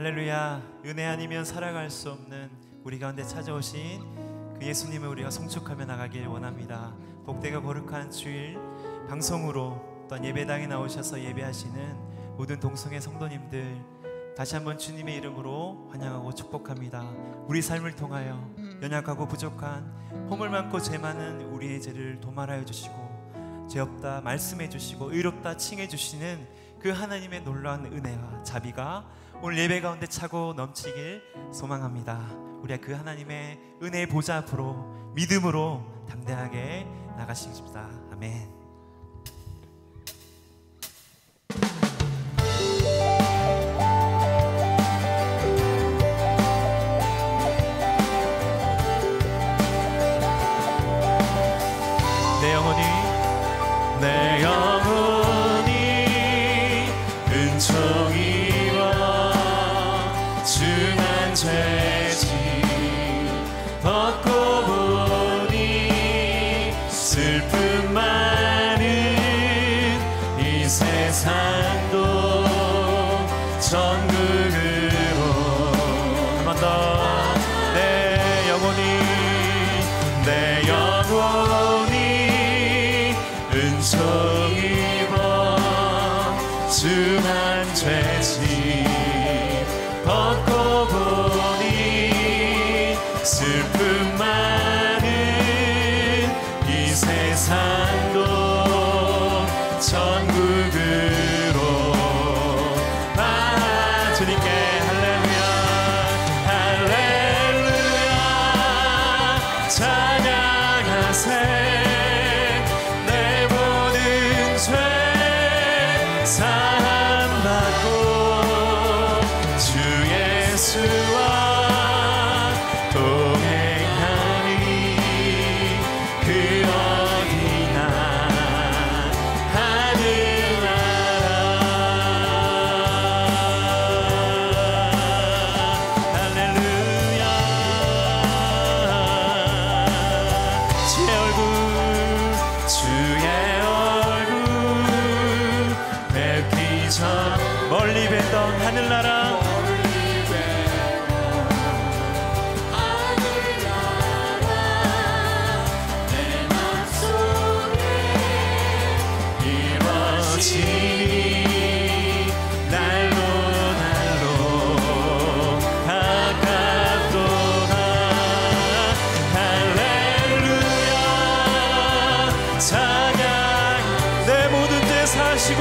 할렐루야. 은혜 아니면 살아갈 수 없는 우리 가운데 찾아오신 그 예수님을 우리가 송축하며 나가길 원합니다. 복되고 거룩한 주일 방송으로 또한 예배당에 나오셔서 예배하시는 모든 동성애 성도님들 다시 한번 주님의 이름으로 환영하고 축복합니다. 우리 삶을 통하여 연약하고 부족한 허물 많고 죄 많은 우리의 죄를 도말하여 주시고 죄 없다 말씀해 주시고 의롭다 칭해 주시는 그 하나님의 놀라운 은혜와 자비가 오늘 예배 가운데 차고 넘치길 소망합니다. 우리가 그 하나님의 은혜의 보좌 앞으로 믿음으로 담대하게 나가시겠습니다. 아멘. 내 영혼이 은총이와 중한 죄짐 벗고 보니 슬픔 많은 이 세상도 천국으로 한 번 더 내 영혼이 은총입어 중한 죄짐 벗고 보니 슬픔 많은 이 세상도 천국으로 주님께 할렐루야 할렐루야 찬양하세 멀리 뵀던 하늘나라 내 맘속에 이루어지니 날로 가깝도다 할렐루야 찬양 내 모든 죄 사시고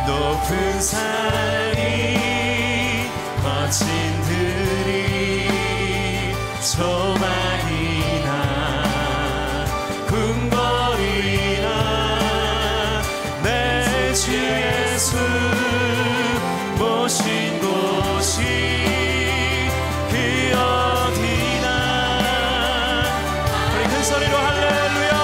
높은 산이 거친 들이 소망이나 궁궐이나 내 주 예수 모신 곳이 그 어디나 우리 큰 소리로 할렐루야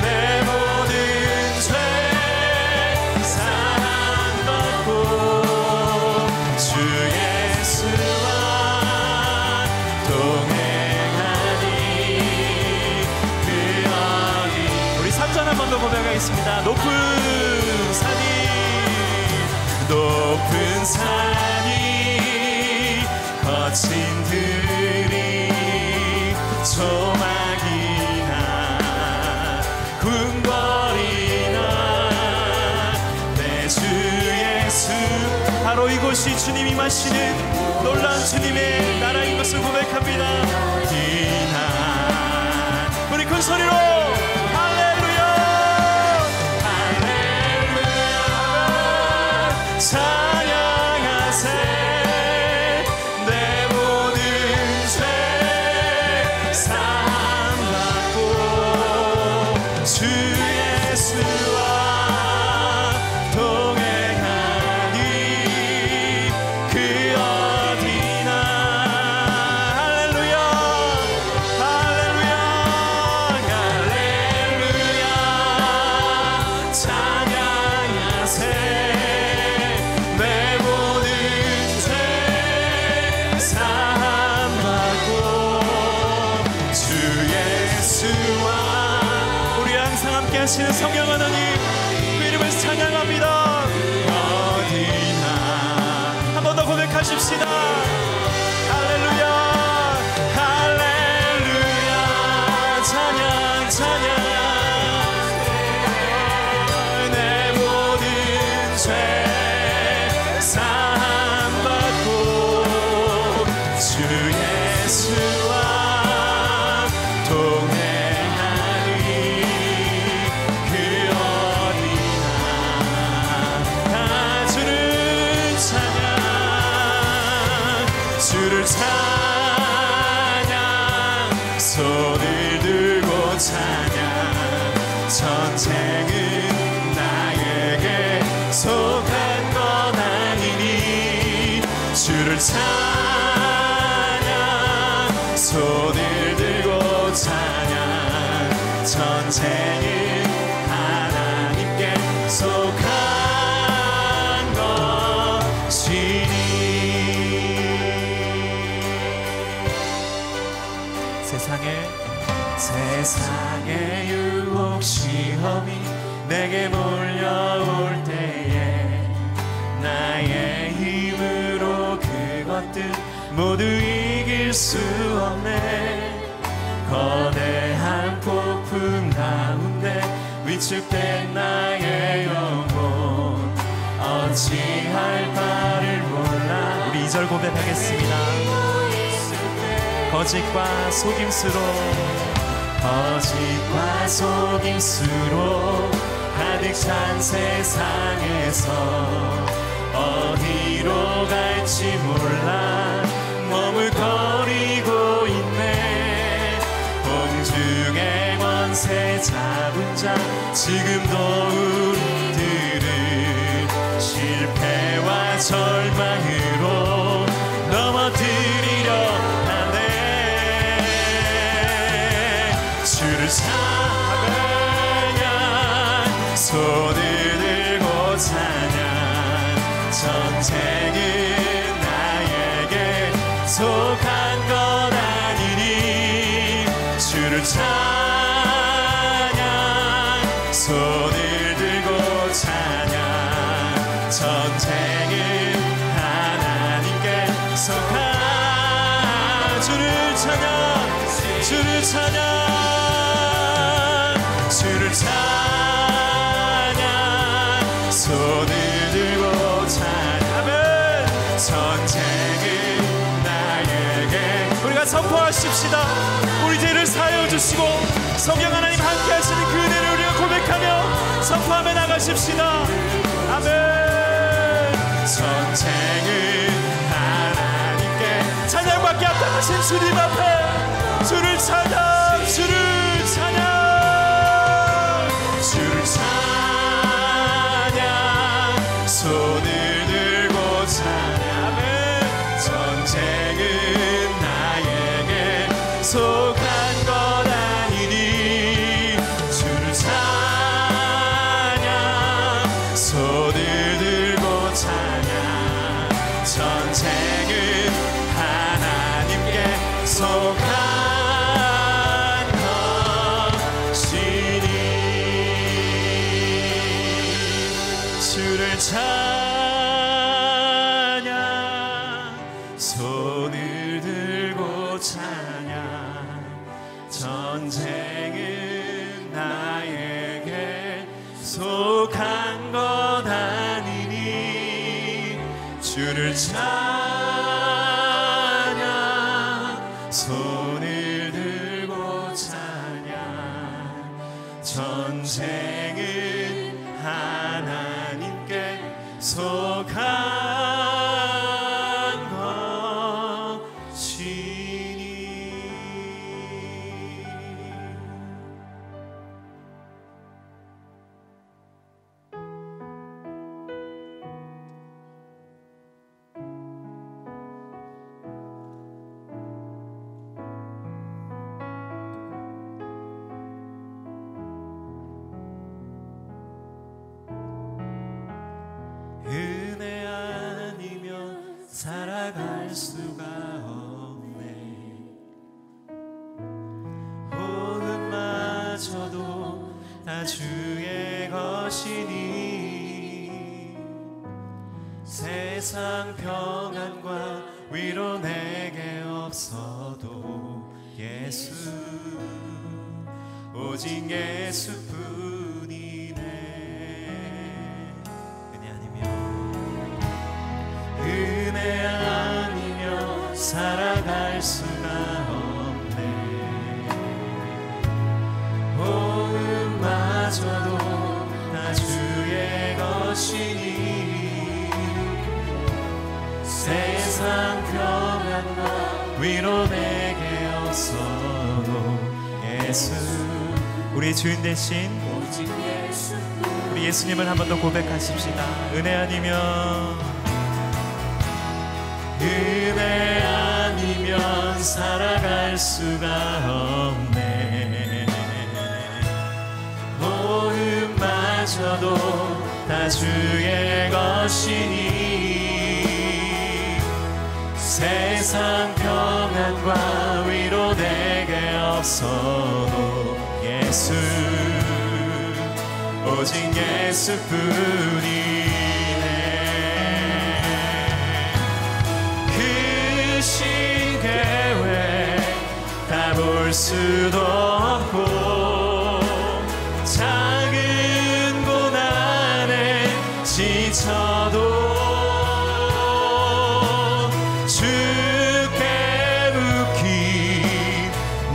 내 모든 죄 사함받고 주 예수와 동행하니 그 어디 우리 3절 한 번 더 고백하겠습니다. 높은 산이 거친 들이 소망이나 궁궐이나 내 주 예수 바로 이곳이 주님이 임하시는 놀라운 주님의 나라인 것을 고백합니다. 우리 큰 소리로 할렐루야 할렐루야 찬양하세 내 모든 죄 사함받고 주 하시는 성령 하나님, 그 이름을 찬양합니다. 어디나 한 번 더 고백하십시다. 할렐루야, 할렐루야, 찬양, 찬양. 내 모든 죄 사함받고 주 예수와 동행하니 그 어디나 다 주를 찬양, 주를 찬양, 손을 들고 찬양. 전쟁은 나에게 속한 것 아니니 주를 찬양, 손을 들고 찬양. 전쟁은 하나님께 속한 것이니. 세상의 유혹 시험이 내게 몰려올 때에 나의 힘으로 그것들 모두 이길 수 없네. 거대한 폭풍 가운데 위축된 나의 영혼 어찌할 바를 몰라. 우리 2절 고백하겠습니다. 거짓과 속임수로 가득 찬 세상에서 어디로 갈지 몰라 머물거리고 있네. 공중의 권세 잡은 자 지금도 우리들을 실패와 절망으로 넘어뜨리려 하네. 주를 찬양, 손을 들고 찬양. 전쟁은 나에게 속한 것 아니니 주를 찬양, 손을 들고 찬양. 전쟁은 하나님께 속한 주를 찬양, 주를 찬양, 주를 찬양, 손을 들고 찬양하면 전쟁은 나에게. 우리가 선포하십시다. 우리 죄를 사하여 주시고 성령 하나님 함께 하시는 그 은혜를 우리가 고백하며 선포하며 나가십시다. 아멘. 전쟁은 하나님께. 찬양밖에 앞당하신 주님 앞에 주를 찬양, 주를 찬양, 주를 찬양, 손을 들고 찬양하면 전쟁은 나에게 속한 것 아니니 주를 찬양, 손을 들고 찬양. 전쟁은 하나님께 속한 것이니 주를 찬양, 손을 들고 찬양. 전쟁은 나에게 속한 것 아니니 주를 찬양, 손을 들고 찬양. 전쟁은 하나님께 속한 것이니. 다 주의 것이니 세상 평안과 위로 내게 없어도 예수 오직 예수뿐이네. 은혜 아니면 살아갈 수가 없네. 호흡마저도 다 주의 것이니 세상 평안과 위로 내게 없어도 예수 우리의 주인 대신 오직 예수 우리 예수님을 한 번 더 고백하십시다. 은혜 아니면 살아갈 수가 없네. 호흡마저도 다 주의 것이니 세상 평안과 위로 내게 없어도 예수 오직 예수뿐이네. 크신 계획 다 볼 수도 없고 작은 고난에 지쳐도 주께 묵힌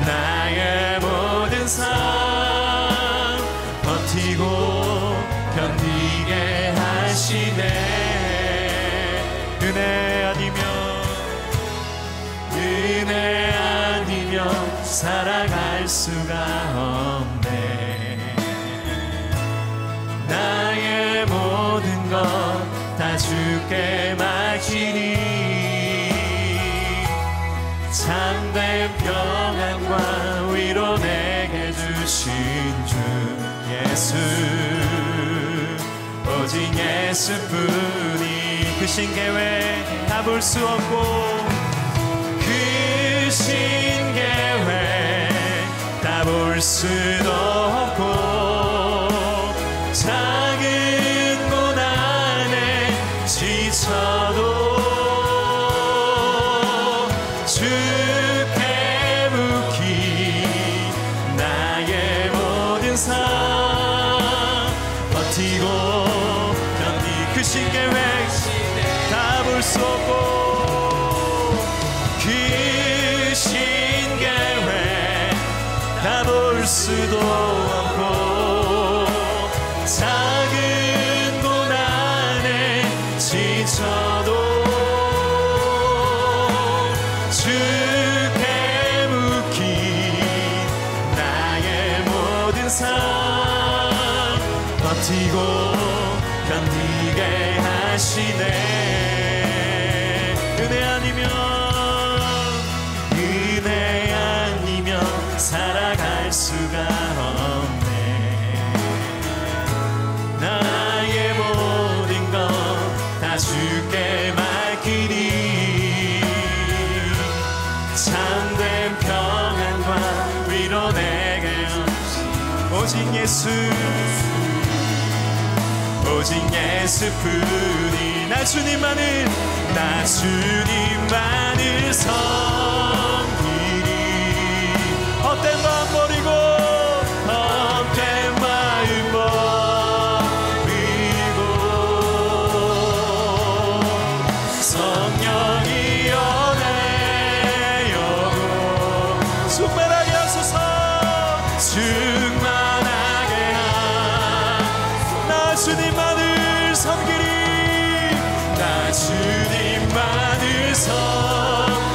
나의 모든 삶 버티고 견디게 하시네. 은혜 아니면 살아갈 수가 없네. 나의 모든 것 다 주께 맡기니 참된 평안과 위로 내게 주신 주 예수 오직 예수뿐이 크신 계획 다 볼 수 없고 크신 계획 다 볼 수도 없고 작은 고난에 지쳐도 주께 묵힌 나의 모든 삶 버티고 견디 크신 계획 다 볼 수 없고 크신 계획 다 볼 수도 없고 작은 고난에 지쳐도 주께 묵힌 나의 모든 삶 버티고 견디게 하시네. 은혜 아니면 살아갈 수가 없네. 나의 모든 것 다 주께 맡기니 참된 평안과 위로 내게 오직 예수 오직 예수뿐이 나 주님만을 섬기리. 헛된 마음 버리고 헛된 마음 버리고 성령이여 내 영혼 충만하게 하소서. 충만하게 나 주님만을 섬기리. 나 주님만을 섬기리.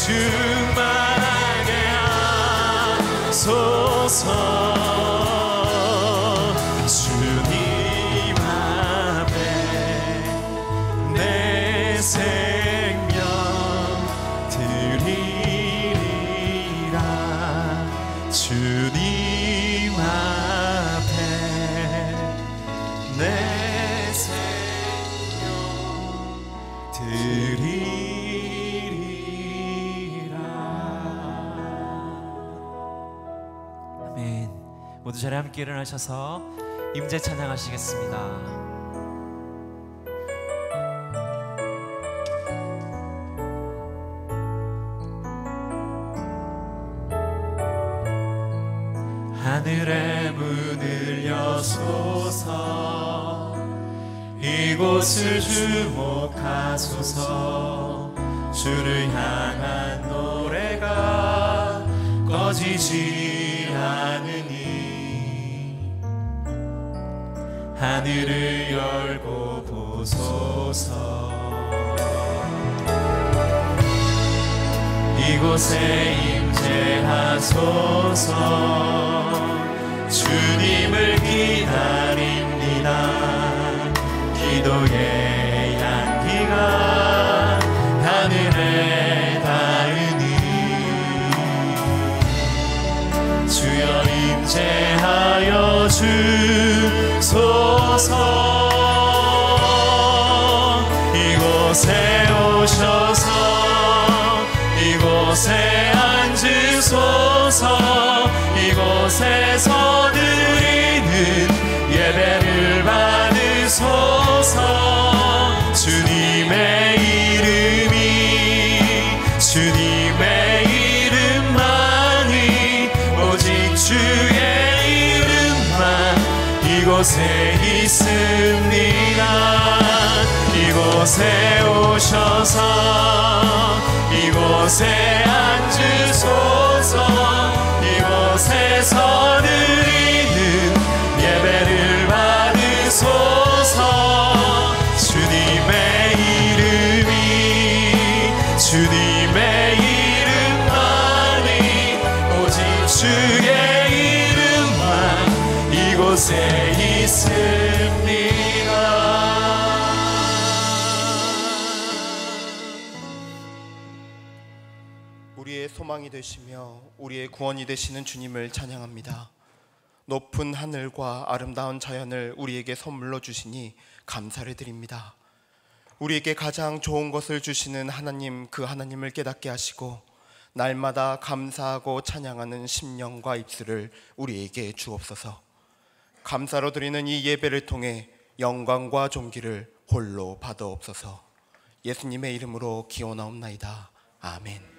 충만하게 하소서. 주님 앞에 내 생명 드리리라. 주님 앞에 내 생명 드리리라. 아멘. 모두 자리 함께 일어나셔서 임재 찬양하시겠습니다. 하늘의 문을 여소서. 이곳을 주목하소서. 주를 향한 노래가 꺼지지 않으니 하늘을 열고 보소서. 이곳에 임재하소서. 주님을 기다립니다. 기도의 향기가 하늘에 닿으니 주여 임재하여 주소서. 이곳에 오셔서 이곳에 앉으소서. 이곳에서 드리는 예배를 받으소서. 주님의 이름이 주님의 이름만이 오직 주의 이름만 이곳에 있습니다. 이곳에 오셔서 이곳에 앉으소서. 이곳에서 드리는 예배를 받으소서. 주님의 이름이 주님의 이름만이 오직 주의 이름만 이곳에 있습니다. 우리의 소망이 되시며 우리의 구원이 되시는 주님을 찬양합니다. 높은 하늘과 아름다운 자연을 우리에게 선물로 주시니 감사를 드립니다. 우리에게 가장 좋은 것을 주시는 하나님, 그 하나님을 깨닫게 하시고 날마다 감사하고 찬양하는 심령과 입술을 우리에게 주옵소서. 감사로 드리는 이 예배를 통해 영광과 존귀를 홀로 받아옵소서. 예수님의 이름으로 기원하옵나이다. 아멘.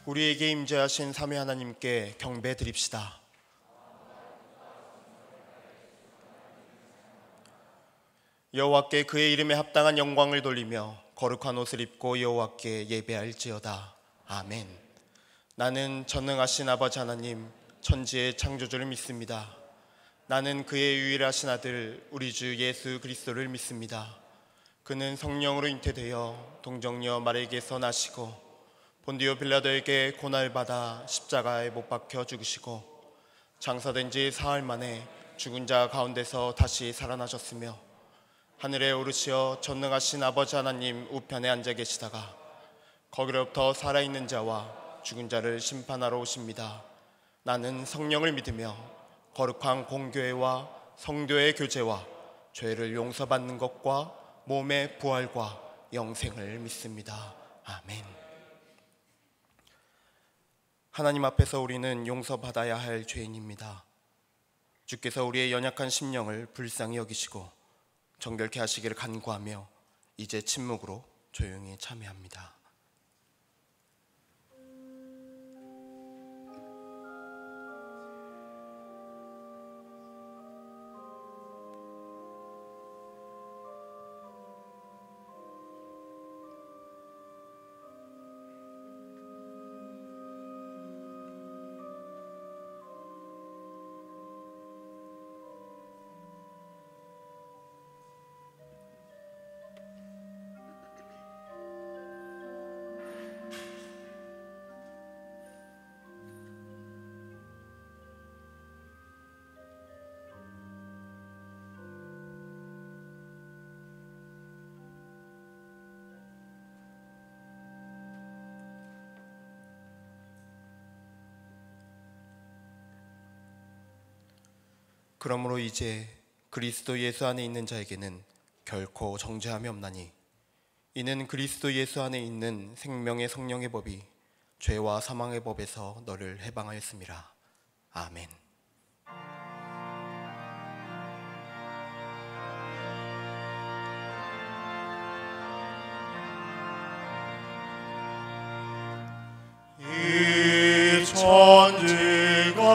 우리에게 임재하신 삼위 하나님께 경배 드립시다. 여호와께 그의 이름에 합당한 영광을 돌리며 거룩한 옷을 입고 여호와께 예배할지어다. 아멘. 나는 전능하신 아버지 하나님, 천지의 창조주를 믿습니다. 나는 그의 유일하신 아들 우리 주 예수 그리스도를 믿습니다. 그는 성령으로 잉태되어 동정녀 마리아에게서 나시고 본디오 빌라도에게 고난받아 십자가에 못 박혀 죽으시고 장사된 지 사흘 만에 죽은 자 가운데서 다시 살아나셨으며 하늘에 오르시어 전능하신 아버지 하나님 우편에 앉아 계시다가 거기로부터 살아있는 자와 죽은 자를 심판하러 오십니다. 나는 성령을 믿으며 거룩한 공교회와 성도의 교제와 죄를 용서받는 것과 몸의 부활과 영생을 믿습니다. 아멘. 하나님 앞에서 우리는 용서받아야 할 죄인입니다. 주께서 우리의 연약한 심령을 불쌍히 여기시고 정결케 하시기를 간구하며 이제 침묵으로 조용히 참회합니다. 그러므로 이제 그리스도 예수 안에 있는 자에게는 결코 정죄함이 없나니 이는 그리스도 예수 안에 있는 생명의 성령의 법이 죄와 사망의 법에서 너를 해방하였음이라. 아멘. 이 천지가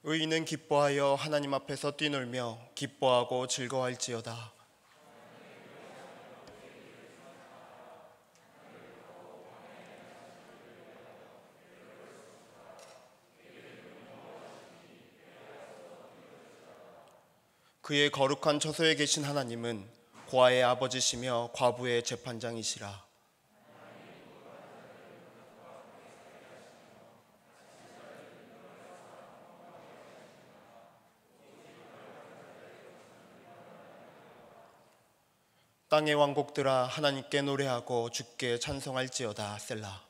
의인은 기뻐하여 하나님 앞에서 뛰놀며 기뻐하고 즐거워할지어다. 그의 거룩한 처소에 계신 하나님은 고아의 아버지시며 과부의 재판장이시라. 땅의 왕국들아 하나님께 노래하고 주께 찬송할지어다. 셀라.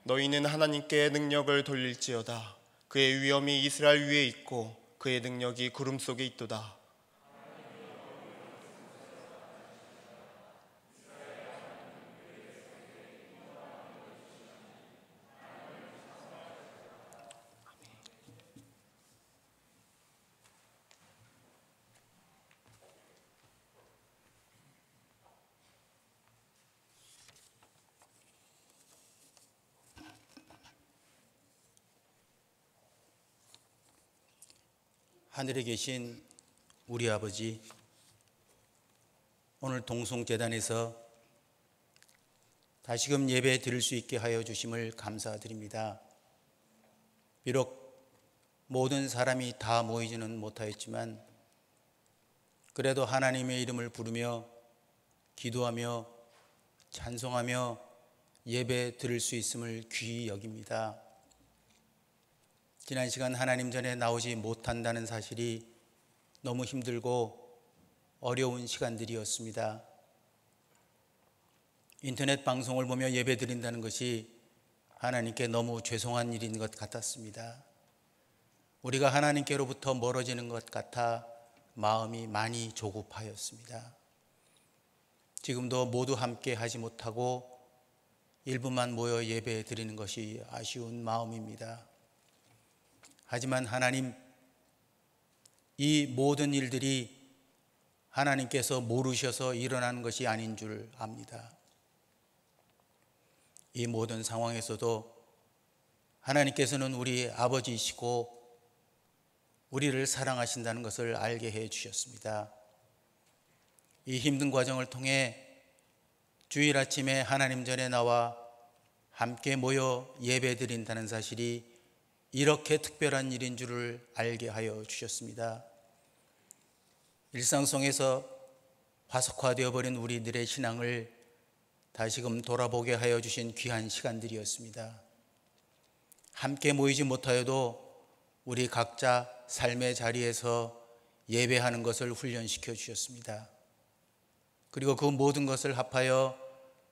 너희는 하나님께 능력을 돌릴지어다. 그의 위엄이 이스라엘 위에 있고 그의 능력이 구름 속에 있도다. 하늘에 계신 우리 아버지, 오늘 동송재단에서 다시금 예배 드릴 수 있게 하여 주심을 감사드립니다. 비록 모든 사람이 다 모이지는 못하였지만 그래도 하나님의 이름을 부르며 기도하며 찬송하며 예배 드릴 수 있음을 귀히 여깁니다. 지난 시간 하나님 전에 나오지 못한다는 사실이 너무 힘들고 어려운 시간들이었습니다. 인터넷 방송을 보며 예배 드린다는 것이 하나님께 너무 죄송한 일인 것 같았습니다. 우리가 하나님께로부터 멀어지는 것 같아 마음이 많이 조급하였습니다. 지금도 모두 함께 하지 못하고 일부만 모여 예배 드리는 것이 아쉬운 마음입니다. 하지만 하나님, 이 모든 일들이 하나님께서 모르셔서 일어나는 것이 아닌 줄 압니다. 이 모든 상황에서도 하나님께서는 우리 아버지이시고 우리를 사랑하신다는 것을 알게 해 주셨습니다. 이 힘든 과정을 통해 주일 아침에 하나님 전에 나와 함께 모여 예배 드린다는 사실이 이렇게 특별한 일인 줄을 알게 하여 주셨습니다. 일상 속에서 화석화되어 버린 우리들의 신앙을 다시금 돌아보게 하여 주신 귀한 시간들이었습니다. 함께 모이지 못하여도 우리 각자 삶의 자리에서 예배하는 것을 훈련시켜 주셨습니다. 그리고 그 모든 것을 합하여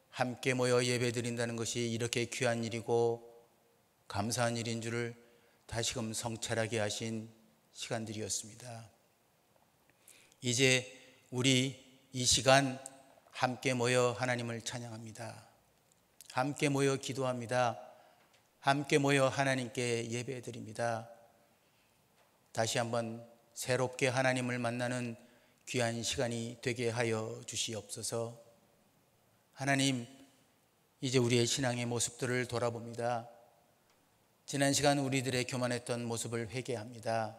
함께 모여 예배 드린다는 것이 이렇게 귀한 일이고 감사한 일인 줄을 다시금 성찰하게 하신 시간들이었습니다. 이제 우리 이 시간 함께 모여 하나님을 찬양합니다. 함께 모여 기도합니다. 함께 모여 하나님께 예배드립니다. 다시 한번 새롭게 하나님을 만나는 귀한 시간이 되게 하여 주시옵소서. 하나님, 이제 우리의 신앙의 모습들을 돌아봅니다. 지난 시간 우리들의 교만했던 모습을 회개합니다.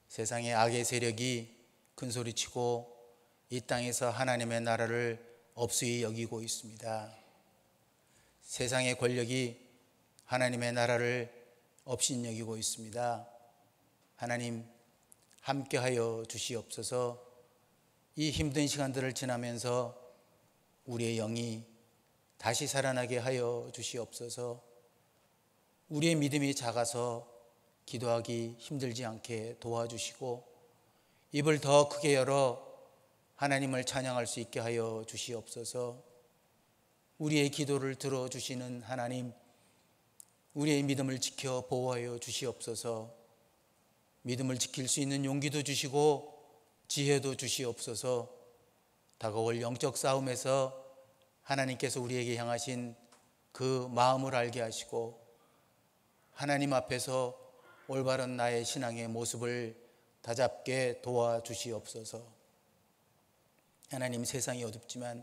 세상의 악의 세력이 큰소리치고 이 땅에서 하나님의 나라를 업수히 여기고 있습니다. 세상의 권력이 하나님의 나라를 업신여기고 있습니다. 하나님, 함께하여 주시옵소서. 이 힘든 시간들을 지나면서 우리의 영이 다시 살아나게 하여 주시옵소서. 우리의 믿음이 작아서 기도하기 힘들지 않게 도와주시고 입을 더 크게 열어 하나님을 찬양할 수 있게 하여 주시옵소서. 우리의 기도를 들어주시는 하나님, 우리의 믿음을 지켜 보호하여 주시옵소서. 믿음을 지킬 수 있는 용기도 주시고 지혜도 주시옵소서. 다가올 영적 싸움에서 하나님께서 우리에게 향하신 그 마음을 알게 하시고 하나님 앞에서 올바른 나의 신앙의 모습을 다잡게 도와주시옵소서. 하나님, 세상이 어둡지만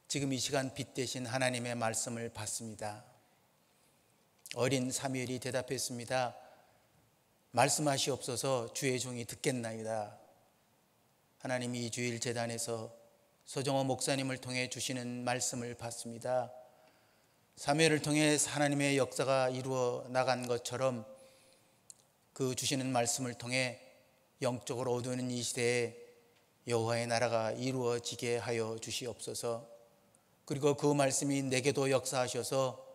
지금 이 시간 빛 대신 하나님의 말씀을 받습니다. 어린 사무엘이 대답했습니다. 말씀하시옵소서. 주의 종이 듣겠나이다. 하나님, 이 주일 제단에서 서정호 목사님을 통해 주시는 말씀을 받습니다. 사무엘을 통해 하나님의 역사가 이루어 나간 것처럼 그 주시는 말씀을 통해 영적으로 어두운 이 시대에 여호와의 나라가 이루어지게 하여 주시옵소서. 그리고 그 말씀이 내게도 역사하셔서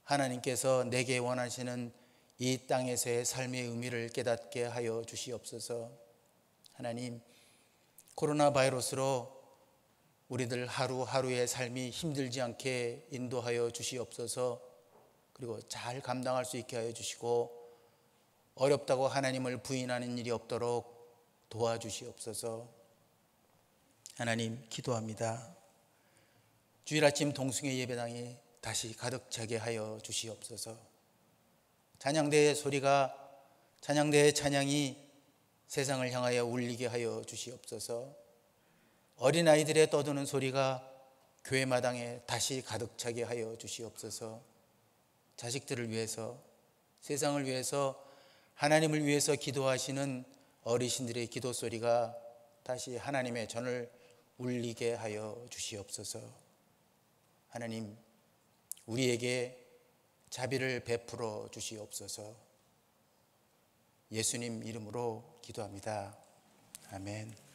하나님께서 내게 원하시는 이 땅에서의 삶의 의미를 깨닫게 하여 주시옵소서. 하나님, 코로나 바이러스로 우리들 하루하루의 삶이 힘들지 않게 인도하여 주시옵소서. 그리고 잘 감당할 수 있게 하여 주시고 어렵다고 하나님을 부인하는 일이 없도록 도와주시옵소서. 하나님, 기도합니다. 주일 아침 동숭회 예배당이 다시 가득 차게 하여 주시옵소서. 찬양대의 소리가, 찬양대의 찬양이 세상을 향하여 울리게 하여 주시옵소서. 어린아이들의 떠드는 소리가 교회 마당에 다시 가득 차게 하여 주시옵소서. 자식들을 위해서, 세상을 위해서, 하나님을 위해서 기도하시는 어르신들의 기도 소리가 다시 하나님의 전을 울리게 하여 주시옵소서. 하나님, 우리에게 자비를 베풀어 주시옵소서. 예수님 이름으로 기도합니다. 아멘.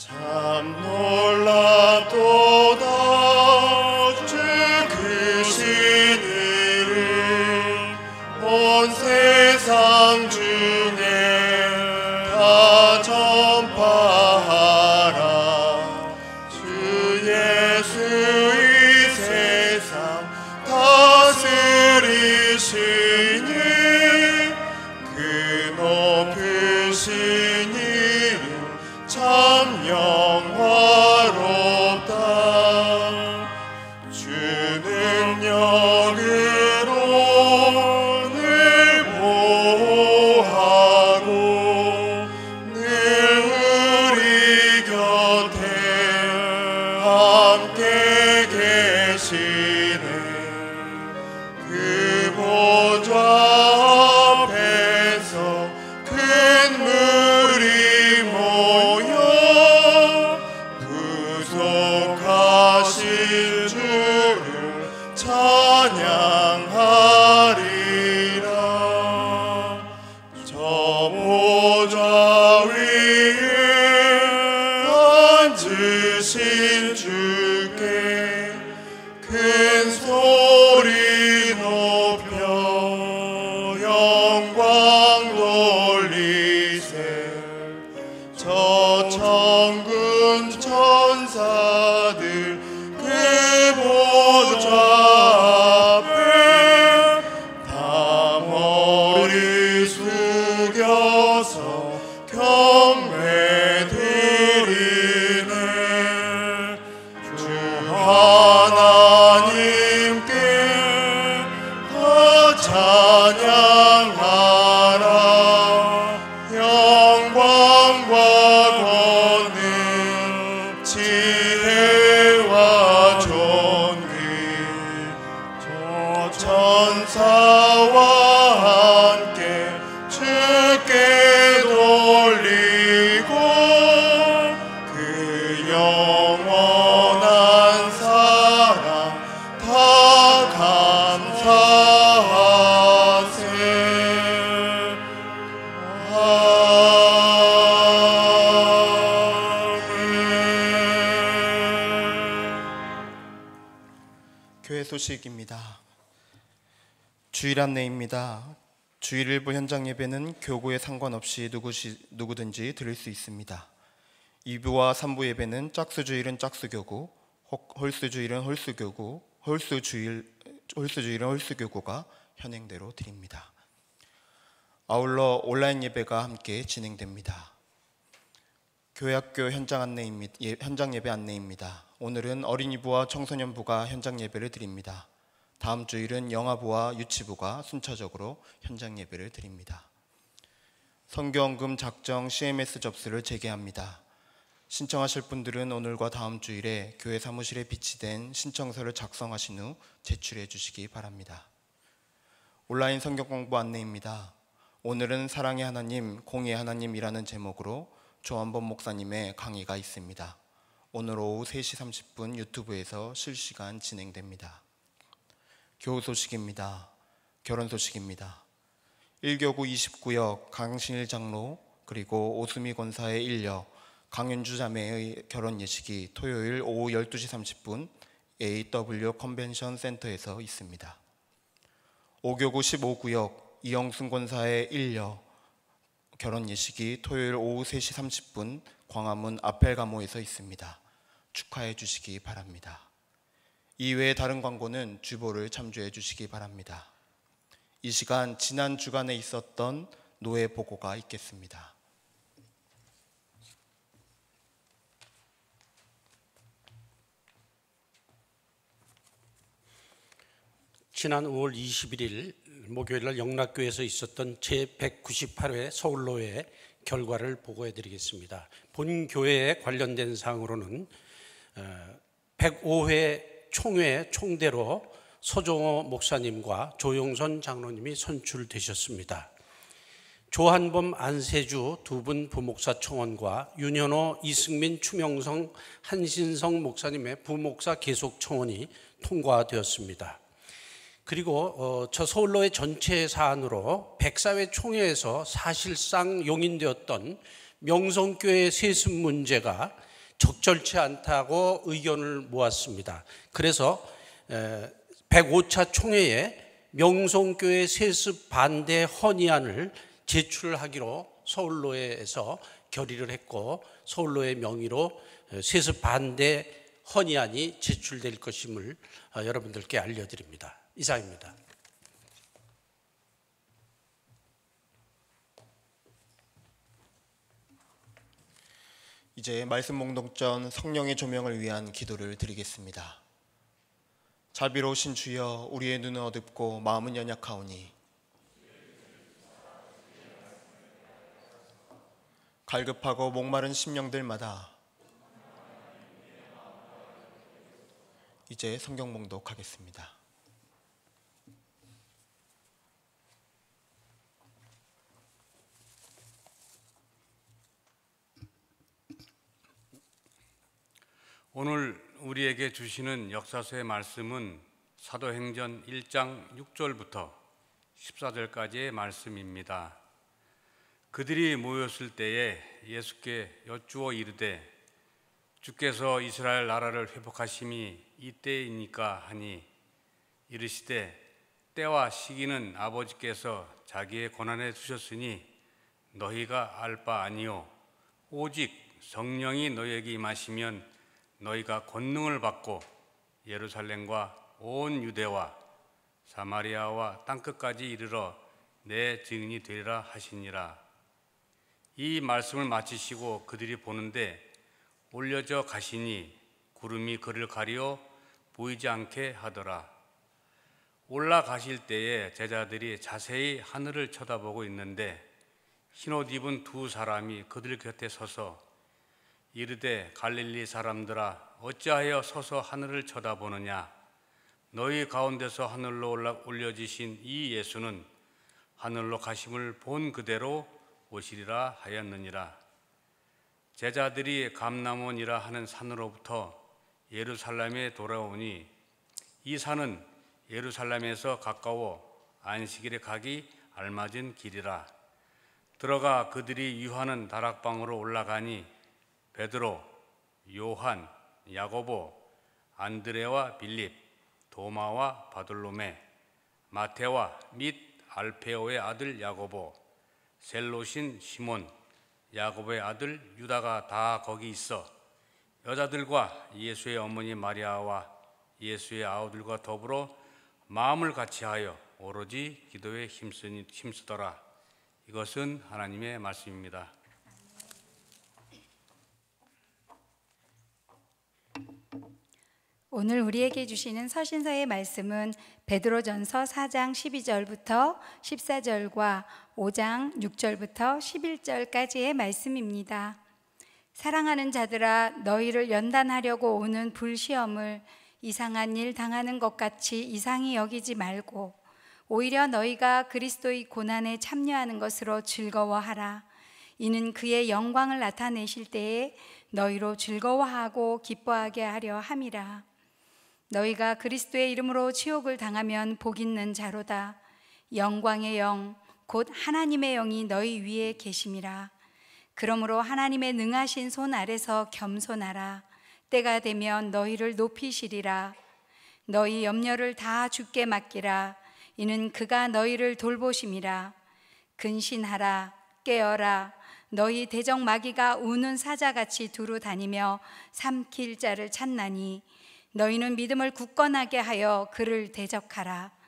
참 놀랍도다 주 크신 일을 온 세상 중에 다 전파하라. 주 예수 이 세상 다스리시니 그 높으신 이름 참 영화롭다. 주 능력으로 늘 보호하고 늘 우리 곁에 함께 계시네. 그 보좌 앞에서 큰 물이 모여 구속하신 주를 찬양하리라. 저 보좌 위에 앉으신 주께 큰 소리 높여 영광 돌리세. 저 천군 천사들 그 보좌 앞에 다 머리 숙여서 경배 드리네. 주 하나님께 다 찬양하라. 영광과 권능 지혜와 존귀 저 천사와 함께 주께 돌리고 그 영원한 사랑 다 감사하세. 교회 소식입니다. 주일 안내입니다. 주일 일부 현장 예배는 교구에 상관없이 누구든지 들을 수 있습니다. 2부와 3부 예배는 짝수주일은 짝수교구, 홀수주일은 홀수교구, 홀수주일은 홀수교구가 현행대로 드립니다. 아울러 온라인 예배가 함께 진행됩니다. 교회학교 현장 예배 안내입니다. 오늘은 어린이부와 청소년부가 현장 예배를 드립니다. 다음 주일은 영아부와 유치부가 순차적으로 현장 예배를 드립니다. 선교헌금 작정 CMS 접수를 재개합니다. 신청하실 분들은 오늘과 다음 주일에 교회 사무실에 비치된 신청서를 작성하신 후 제출해 주시기 바랍니다. 온라인 성경 공부 안내입니다. 오늘은 사랑의 하나님, 공의의 하나님이라는 제목으로 조한범 목사님의 강의가 있습니다. 오늘 오후 3시 30분 유튜브에서 실시간 진행됩니다. 교우 소식입니다. 결혼 소식입니다. 1교구 29역 강신일 장로 그리고 오수미 권사의 1역 강윤주 자매의 결혼 예식이 토요일 오후 12시 30분 AW 컨벤션 센터에서 있습니다. 5교구 15구역 이영순 권사의 1역 결혼 예식이 토요일 오후 3시 30분 광화문 아펠가모에서 있습니다. 축하해 주시기 바랍니다. 이외에 다른 광고는 주보를 참조해 주시기 바랍니다. 이 시간 지난 주간에 있었던 노예 보고가 있겠습니다. 지난 5월 21일 목요일날 영락교회에서 있었던 제198회 서울노회 결과를 보고해 드리겠습니다. 본 교회에 관련된 사항으로는 105회 총회 총대로 서종호 목사님과 조용선 장로님이 선출되셨습니다. 조한범 안세주 두 분 부목사 청원과 윤현호, 이승민, 추명성, 한신성 목사님의 부목사 계속 청원이 통과되었습니다. 그리고 저 서울노회 전체 사안으로 백사회 총회에서 사실상 용인되었던 명성교회 세습 문제가 적절치 않다고 의견을 모았습니다. 그래서 105차 총회에 명성교회 세습 반대 헌의안을 제출하기로 서울로회에서 결의를 했고, 서울로회 명의로 세습 반대 헌의안이 제출될 것임을 여러분들께 알려드립니다. 이상입니다. 이제 말씀 몽독 전 성령의 조명을 위한 기도를 드리겠습니다. 자비로우신 주여, 우리의 눈은 어둡고 마음은 연약하오니 갈급하고 목마른 심령들마다 이제 성경 몽독하겠습니다. 오늘 우리에게 주시는 역사서의 말씀은 사도행전 1장 6절부터 14절까지의 말씀입니다. 그들이 모였을 때에 예수께 여쭈어 이르되 주께서 이스라엘 나라를 회복하심이 이때이니까 하니, 이르시되 때와 시기는 아버지께서 자기의 권한에 두셨으니 너희가 알 바 아니요 오직 성령이 너희에게 임하시면 너희가 권능을 받고 예루살렘과 온 유대와 사마리아와 땅끝까지 이르러 내 증인이 되리라 하시니라. 이 말씀을 마치시고 그들이 보는데 올려져 가시니 구름이 그를 가리어 보이지 않게 하더라. 올라가실 때에 제자들이 자세히 하늘을 쳐다보고 있는데 흰옷 입은 두 사람이 그들 곁에 서서 이르되 갈릴리 사람들아, 어찌하여 서서 하늘을 쳐다보느냐? 너희 가운데서 하늘로 올려지신 이 예수는 하늘로 가심을 본 그대로 오시리라 하였느니라. 제자들이 감람원이라 하는 산으로부터 예루살렘에 돌아오니 이 산은 예루살렘에서 가까워 안식일에 가기 알맞은 길이라. 들어가 그들이 유하는 다락방으로 올라가니 베드로, 요한, 야고보, 안드레와 빌립, 도마와 바돌로메, 마테와 및 알페오의 아들 야고보, 셀롯인 시몬, 야고보의 아들 유다가 다 거기 있어 여자들과 예수의 어머니 마리아와 예수의 아우들과 더불어 마음을 같이하여 오로지 기도에 힘쓰더라. 이것은 하나님의 말씀입니다. 오늘 우리에게 주시는 서신서의 말씀은 베드로전서 4장 12절부터 14절과 5장 6절부터 11절까지의 말씀입니다. 사랑하는 자들아, 너희를 연단하려고 오는 불시험을 이상한 일 당하는 것 같이 이상히 여기지 말고 오히려 너희가 그리스도의 고난에 참여하는 것으로 즐거워하라. 이는 그의 영광을 나타내실 때에 너희로 즐거워하고 기뻐하게 하려 함이라. 너희가 그리스도의 이름으로 치욕을 당하면 복 있는 자로다. 영광의 영 곧 하나님의 영이 너희 위에 계심이라. 그러므로 하나님의 능하신 손 아래서 겸손하라. 때가 되면 너희를 높이시리라. 너희 염려를 다 주께 맡기라. 이는 그가 너희를 돌보심이라. 근신하라. 깨어라. 너희 대적 마귀가 우는 사자같이 두루 다니며 삼킬 자를 찾나니 너희는 믿음을 굳건하게 하여 그를 대적하라.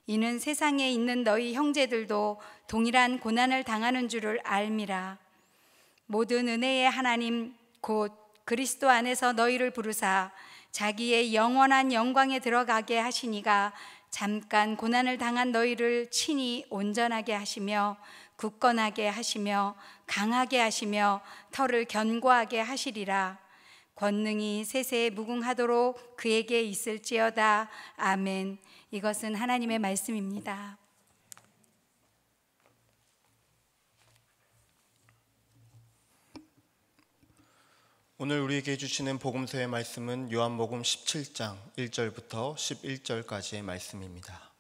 이는 세상에 있는 너희 형제들도 동일한 고난을 당하는 줄을 알미라. 모든 은혜의 하나님 곧 그리스도 안에서 너희를 부르사 자기의 영원한 영광에 들어가게 하시니가 잠깐 고난을 당한 너희를 친히 온전하게 하시며 굳건하게 하시며 강하게 하시며 털을 견고하게 하시리라. 권능이 세세에 무궁하도록 그에게 있을지어다. 아멘. 이것은 하나님의 말씀입니다. 오늘 우리에게 주시는 복음서의 말씀은 요한복음 17장 1절부터 11절까지의 말씀입니다.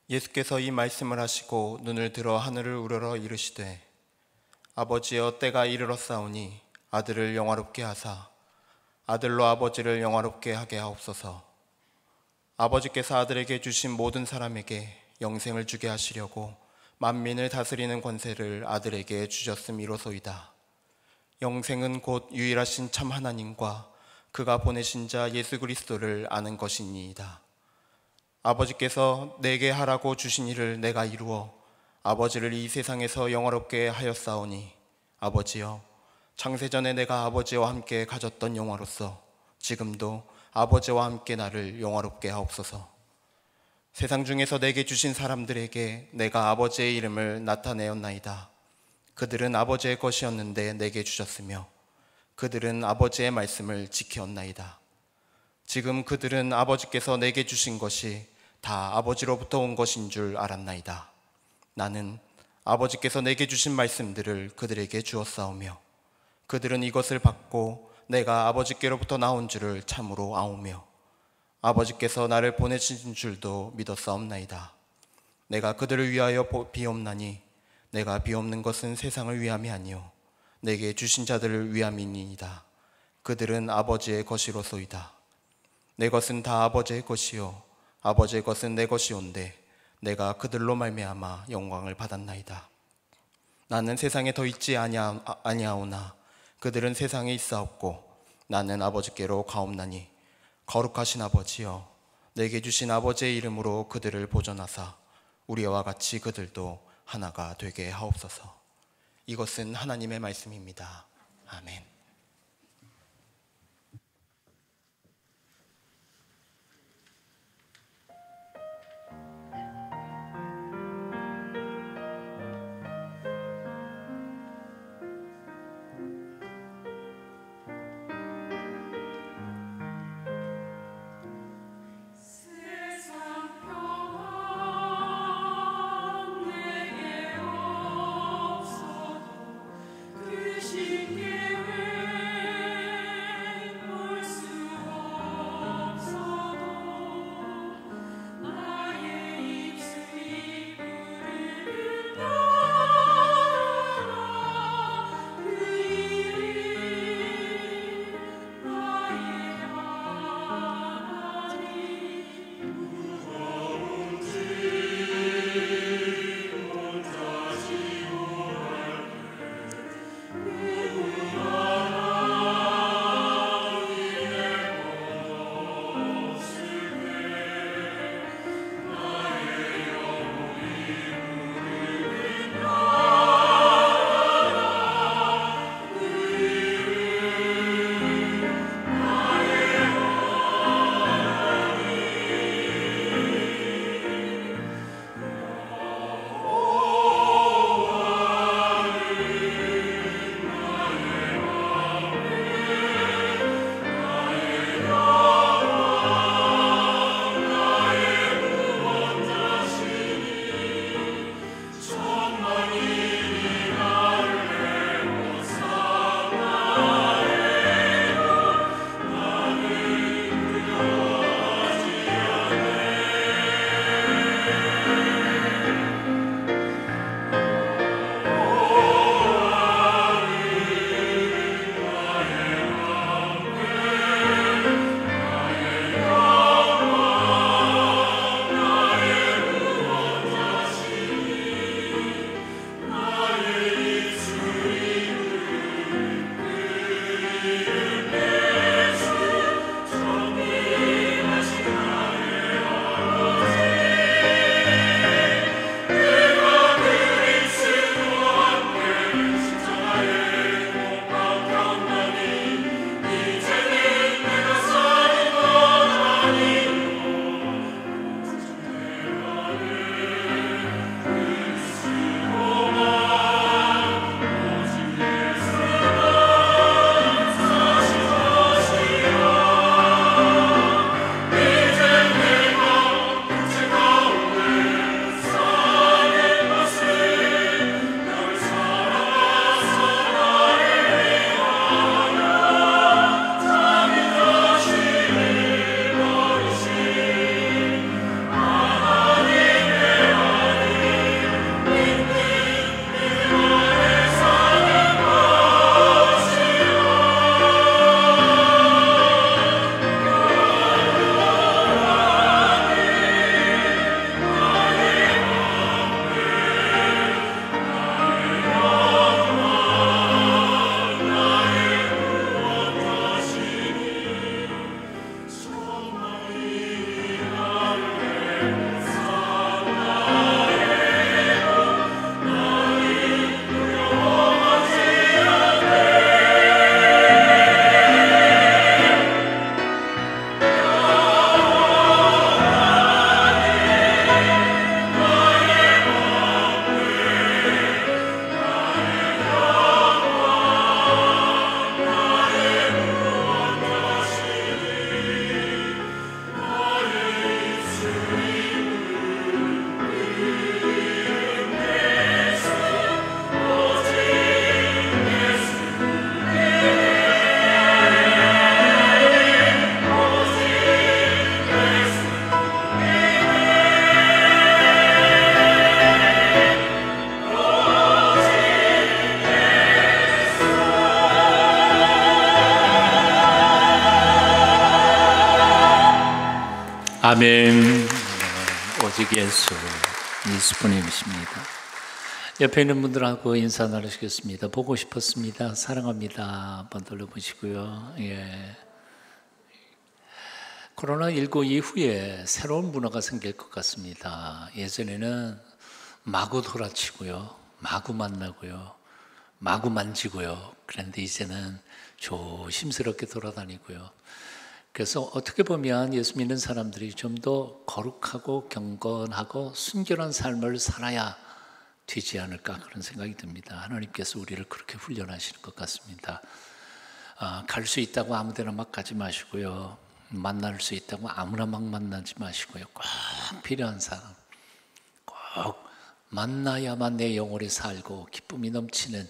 예수께서 이 말씀을 하시고 눈을 들어 하늘을 우러러 이르시되 아버지여, 때가 이르렀사오니 아들을 영화롭게 하사 아들로 아버지를 영화롭게 하게 하옵소서. 아버지께서 아들에게 주신 모든 사람에게 영생을 주게 하시려고 만민을 다스리는 권세를 아들에게 주셨음이로소이다. 영생은 곧 유일하신 참 하나님과 그가 보내신 자 예수 그리스도를 아는 것이니이다. 아버지께서 내게 하라고 주신 일을 내가 이루어 아버지를 이 세상에서 영화롭게 하였사오니 아버지여, 창세전에 내가 아버지와 함께 가졌던 영화로서 지금도 아버지와 함께 나를 영화롭게 하옵소서. 세상 중에서 내게 주신 사람들에게 내가 아버지의 이름을 나타내었나이다. 그들은 아버지의 것이었는데 내게 주셨으며 그들은 아버지의 말씀을 지켰나이다. 지금 그들은 아버지께서 내게 주신 것이 다 아버지로부터 온 것인 줄 알았나이다. 나는 아버지께서 내게 주신 말씀들을 그들에게 주었사오며 그들은 이것을 받고 내가 아버지께로부터 나온 줄을 참으로 아오며 아버지께서 나를 보내신 줄도 믿었사옵나이다. 내가 그들을 위하여 비옵나니 내가 비옵는 것은 세상을 위함이 아니요 내게 주신 자들을 위함이니이다. 그들은 아버지의 것이로소이다. 내 것은 다 아버지의 것이요 아버지의 것은 내 것이온데 내가 그들로 말미암아 영광을 받았나이다. 나는 세상에 더 있지 아니하오나 그들은 세상에 있사옵고 나는 아버지께로 가옵나니 거룩하신 아버지여, 내게 주신 아버지의 이름으로 그들을 보존하사 우리와 같이 그들도 하나가 되게 하옵소서. 이것은 하나님의 말씀입니다. 아멘. 내게 없어도 그 신계획 아멘. 오직 예수 예수뿐이십니다. 옆에 있는 분들하고 인사 나누시겠습니다. 보고 싶었습니다. 사랑합니다. 한번 돌려보시고요. 예. 코로나19 이후에 새로운 문화가 생길 것 같습니다. 예전에는 마구 돌아치고요, 마구 만나고요, 마구 만지고요. 그런데 이제는 조심스럽게 돌아다니고요. 그래서 어떻게 보면 예수 믿는 사람들이 좀 더 거룩하고 경건하고 순결한 삶을 살아야 되지 않을까, 그런 생각이 듭니다. 하나님께서 우리를 그렇게 훈련하시는 것 같습니다. 갈 수 있다고 아무데나 막 가지 마시고요, 만날 수 있다고 아무나 막 만나지 마시고요, 꼭 필요한 사람, 꼭 만나야만 내 영혼이 살고 기쁨이 넘치는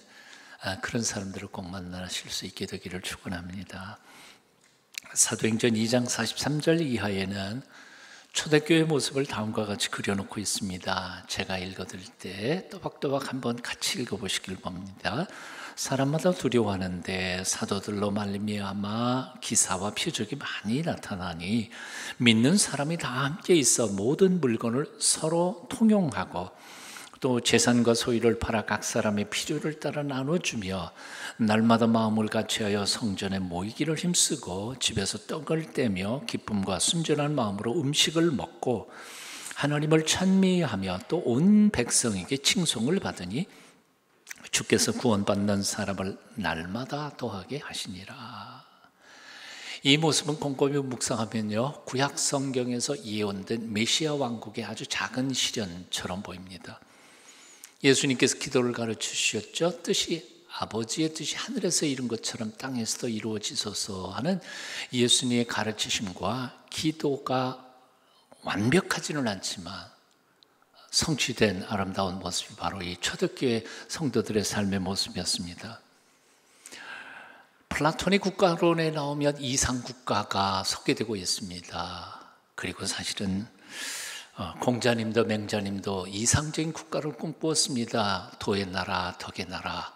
그런 사람들을 꼭 만나실 수 있게 되기를 축원합니다. 사도행전 2장 43절 이하에는 초대교회 모습을 다음과 같이 그려놓고 있습니다. 제가 읽어드릴 때 또박또박 한번 같이 읽어보시길 바랍니다. 사람마다 두려워하는데 사도들로 말미암아 기사와 표적이 많이 나타나니 믿는 사람이 다 함께 있어 모든 물건을 서로 통용하고 또 재산과 소유를 팔아 각 사람의 필요를 따라 나눠주며 날마다 마음을 같이하여 성전에 모이기를 힘쓰고 집에서 떡을 떼며 기쁨과 순전한 마음으로 음식을 먹고 하나님을 찬미하며 또 온 백성에게 칭송을 받으니 주께서 구원받는 사람을 날마다 더하게 하시니라. 이 모습은 곰곰이 묵상하면요, 구약 성경에서 예언된 메시아 왕국의 아주 작은 시련처럼 보입니다. 예수님께서 기도를 가르치셨죠. 아버지의 뜻이 하늘에서 이룬 것처럼 땅에서도 이루어지소서 하는 예수님의 가르치심과 기도가 완벽하지는 않지만 성취된 아름다운 모습이 바로 이 초대교회 성도들의 삶의 모습이었습니다. 플라톤의 국가론에 나오면 이상국가가 소개되고 있습니다. 그리고 사실은 공자님도 맹자님도 이상적인 국가를 꿈꾸었습니다. 도의 나라, 덕의 나라.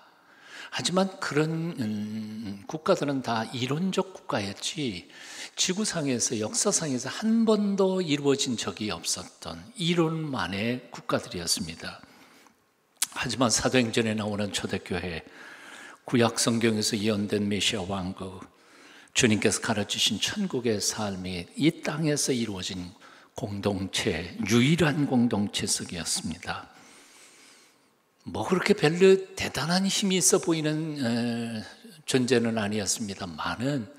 하지만 그런 국가들은 다 이론적 국가였지 지구상에서 역사상에서 한 번도 이루어진 적이 없었던 이론만의 국가들이었습니다. 하지만 사도행전에 나오는 초대교회, 구약 성경에서 예언된 메시아 왕국, 주님께서 가르치신 천국의 삶이 이 땅에서 이루어진 공동체, 유일한 공동체 속이었습니다. 뭐 그렇게 별로 대단한 힘이 있어 보이는 존재는 아니었습니다만은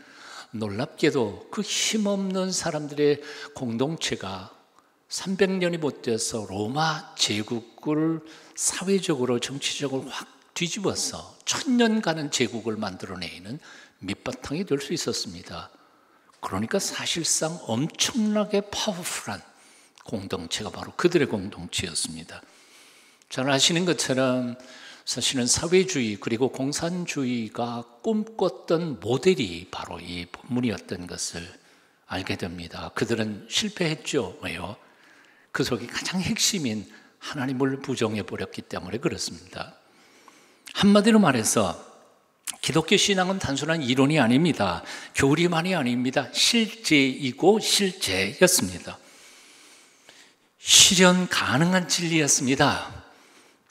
놀랍게도 그 힘없는 사람들의 공동체가 300년이 못 돼서 로마 제국을 사회적으로 정치적으로 확 뒤집어서 1000년 가는 제국을 만들어내는 밑바탕이 될 수 있었습니다. 그러니까 사실상 엄청나게 파워풀한 공동체가 바로 그들의 공동체였습니다. 잘 아시는 것처럼 사실은 사회주의 그리고 공산주의가 꿈꿨던 모델이 바로 이 본문이었던 것을 알게 됩니다. 그들은 실패했죠. 왜요? 그 속에 가장 핵심인 하나님을 부정해버렸기 때문에 그렇습니다. 한마디로 말해서 기독교 신앙은 단순한 이론이 아닙니다. 교리만이 아닙니다. 실제이고 실제였습니다. 실현 가능한 진리였습니다.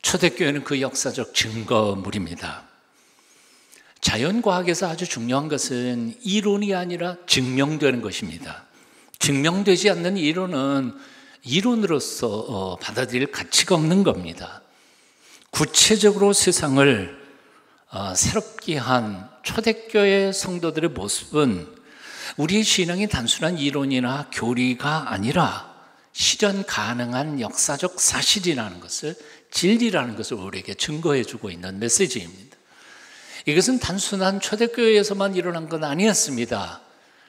초대교회는 그 역사적 증거물입니다. 자연과학에서 아주 중요한 것은 이론이 아니라 증명되는 것입니다. 증명되지 않는 이론은 이론으로서 받아들일 가치가 없는 겁니다. 구체적으로 세상을 새롭게 한 초대교회 성도들의 모습은 우리의 신앙이 단순한 이론이나 교리가 아니라 실현 가능한 역사적 사실이라는 것을, 진리라는 것을 우리에게 증거해 주고 있는 메시지입니다. 이것은 단순한 초대교회에서만 일어난 건 아니었습니다.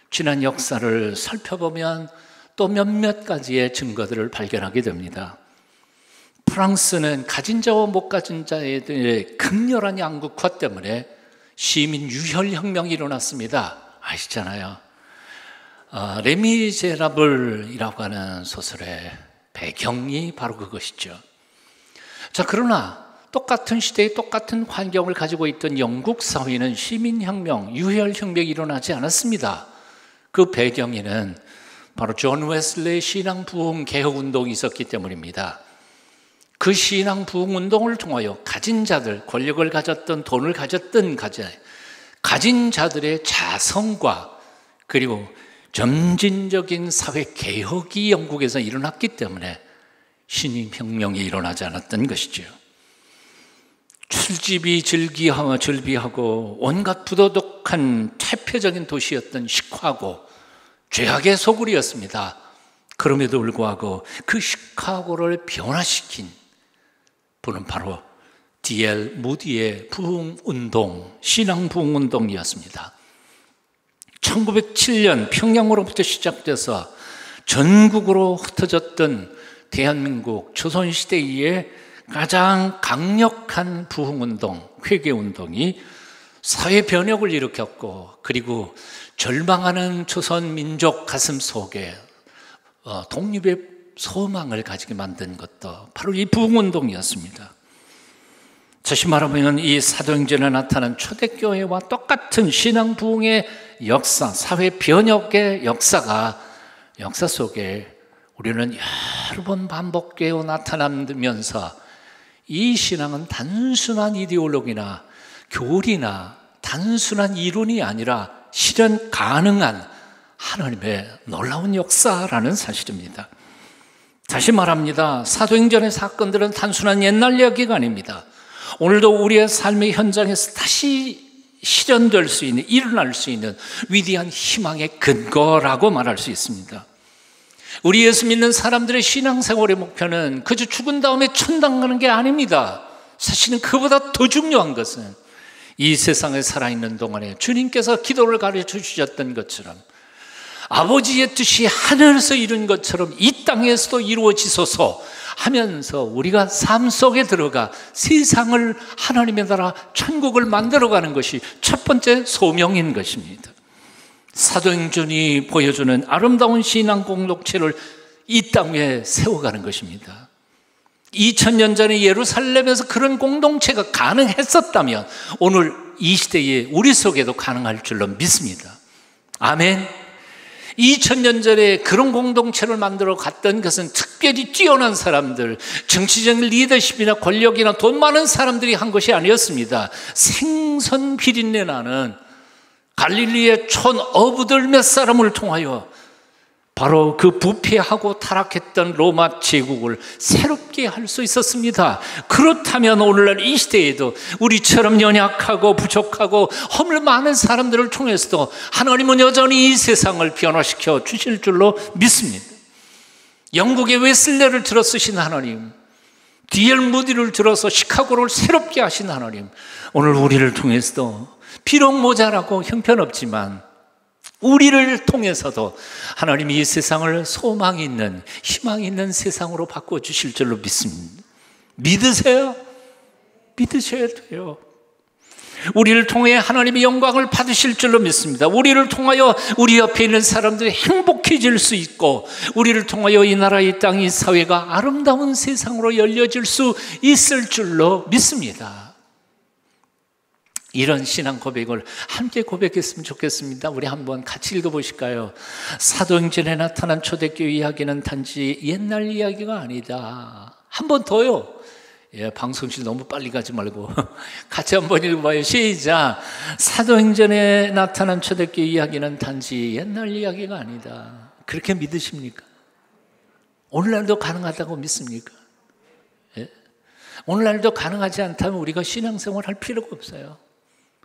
지난 역사를 살펴보면 또 몇몇 가지의 증거들을 발견하게 됩니다. 프랑스는 가진 자와 못 가진 자에 대해 극렬한 양극화 때문에 시민 유혈혁명이 일어났습니다. 아시잖아요. 레미제라블이라고 하는 소설의 배경이 바로 그것이죠. 자, 그러나 똑같은 시대에 똑같은 환경을 가지고 있던 영국 사회는 시민혁명, 유혈혁명이 일어나지 않았습니다. 그 배경에는 바로 존 웨슬레의 신앙 부흥 개혁 운동이 있었기 때문입니다. 그 신앙 부흥 운동을 통하여 가진 자들, 권력을 가졌던 돈을 가졌던 가진 자들의 자성과 그리고 점진적인 사회 개혁이 영국에서 일어났기 때문에 신임혁명이 일어나지 않았던 것이죠. 출집이 즐비하고 온갖 부도덕한 퇴폐적인 도시였던 시카고, 죄악의 소굴이었습니다. 그럼에도 불구하고 그 시카고를 변화시킨 분은 바로 D.L. 무디의 부흥운동, 신앙부흥운동이었습니다. 1907년 평양으로부터 시작돼서 전국으로 흩어졌던 대한민국 조선시대의 가장 강력한 부흥운동, 회개운동이 사회 변혁을 일으켰고, 그리고 절망하는 조선 민족 가슴 속에 독립의 소망을 가지게 만든 것도 바로 이 부흥운동이었습니다. 다시 말하면 이 사도행전에 나타난 초대교회와 똑같은 신앙 부흥의 역사, 사회 변혁의 역사 속에 우리는 여러 번 반복되어 나타나면서 이 신앙은 단순한 이데올로기나 교리나 단순한 이론이 아니라 실현 가능한 하나님의 놀라운 역사라는 사실입니다. 다시 말합니다. 사도행전의 사건들은 단순한 옛날 이야기가 아닙니다. 오늘도 우리의 삶의 현장에서 다시 실현될 수 있는, 일어날 수 있는 위대한 희망의 근거라고 말할 수 있습니다. 우리 예수 믿는 사람들의 신앙생활의 목표는 그저 죽은 다음에 천당 가는 게 아닙니다. 사실은 그보다 더 중요한 것은 이 세상에 살아있는 동안에 주님께서 기도를 가르쳐 주셨던 것처럼 아버지의 뜻이 하늘에서 이룬 것처럼 이 땅에서도 이루어지소서 하면서 우리가 삶 속에 들어가 세상을 하나님의 나라 천국을 만들어가는 것이 첫 번째 소명인 것입니다. 사도행전이 보여주는 아름다운 신앙 공동체를 이 땅에 세워가는 것입니다. 2000년 전에 예루살렘에서 그런 공동체가 가능했었다면 오늘 이 시대에 우리 속에도 가능할 줄로 믿습니다. 아멘. 2000년 전에 그런 공동체를 만들어 갔던 것은 특별히 뛰어난 사람들, 정치적 리더십이나 권력이나 돈 많은 사람들이 한 것이 아니었습니다. 생선 비린내 나는 갈릴리의 촌 어부들 몇 사람을 통하여 바로 그 부패하고 타락했던 로마 제국을 새롭게 할 수 있었습니다. 그렇다면 오늘날 이 시대에도 우리처럼 연약하고 부족하고 허물 많은 사람들을 통해서도 하나님은 여전히 이 세상을 변화시켜 주실 줄로 믿습니다. 영국의 웨슬레를 들어 쓰신 하나님, D.L. 무디를 들어서 시카고를 새롭게 하신 하나님, 오늘 우리를 통해서도 비록 모자라고 형편없지만 우리를 통해서도 하나님이 이 세상을 소망이 있는, 희망이 있는 세상으로 바꿔주실 줄로 믿습니다. 믿으세요? 믿으셔야 돼요. 우리를 통해 하나님의 영광을 받으실 줄로 믿습니다. 우리를 통하여 우리 옆에 있는 사람들이 행복해질 수 있고, 우리를 통하여 이 나라, 이 땅, 이 사회가 아름다운 세상으로 열려질 수 있을 줄로 믿습니다. 이런 신앙 고백을 함께 고백했으면 좋겠습니다. 우리 한번 같이 읽어보실까요? 사도행전에 나타난 초대교회 이야기는 단지 옛날 이야기가 아니다. 한 번 더요. 방송실 너무 빨리 가지 말고 같이 한번 읽어봐요. 시작. 사도행전에 나타난 초대교회 이야기는 단지 옛날 이야기가 아니다. 그렇게 믿으십니까? 오늘날도 가능하다고 믿습니까? 오늘날도 가능하지 않다면 우리가 신앙생활 할 필요가 없어요.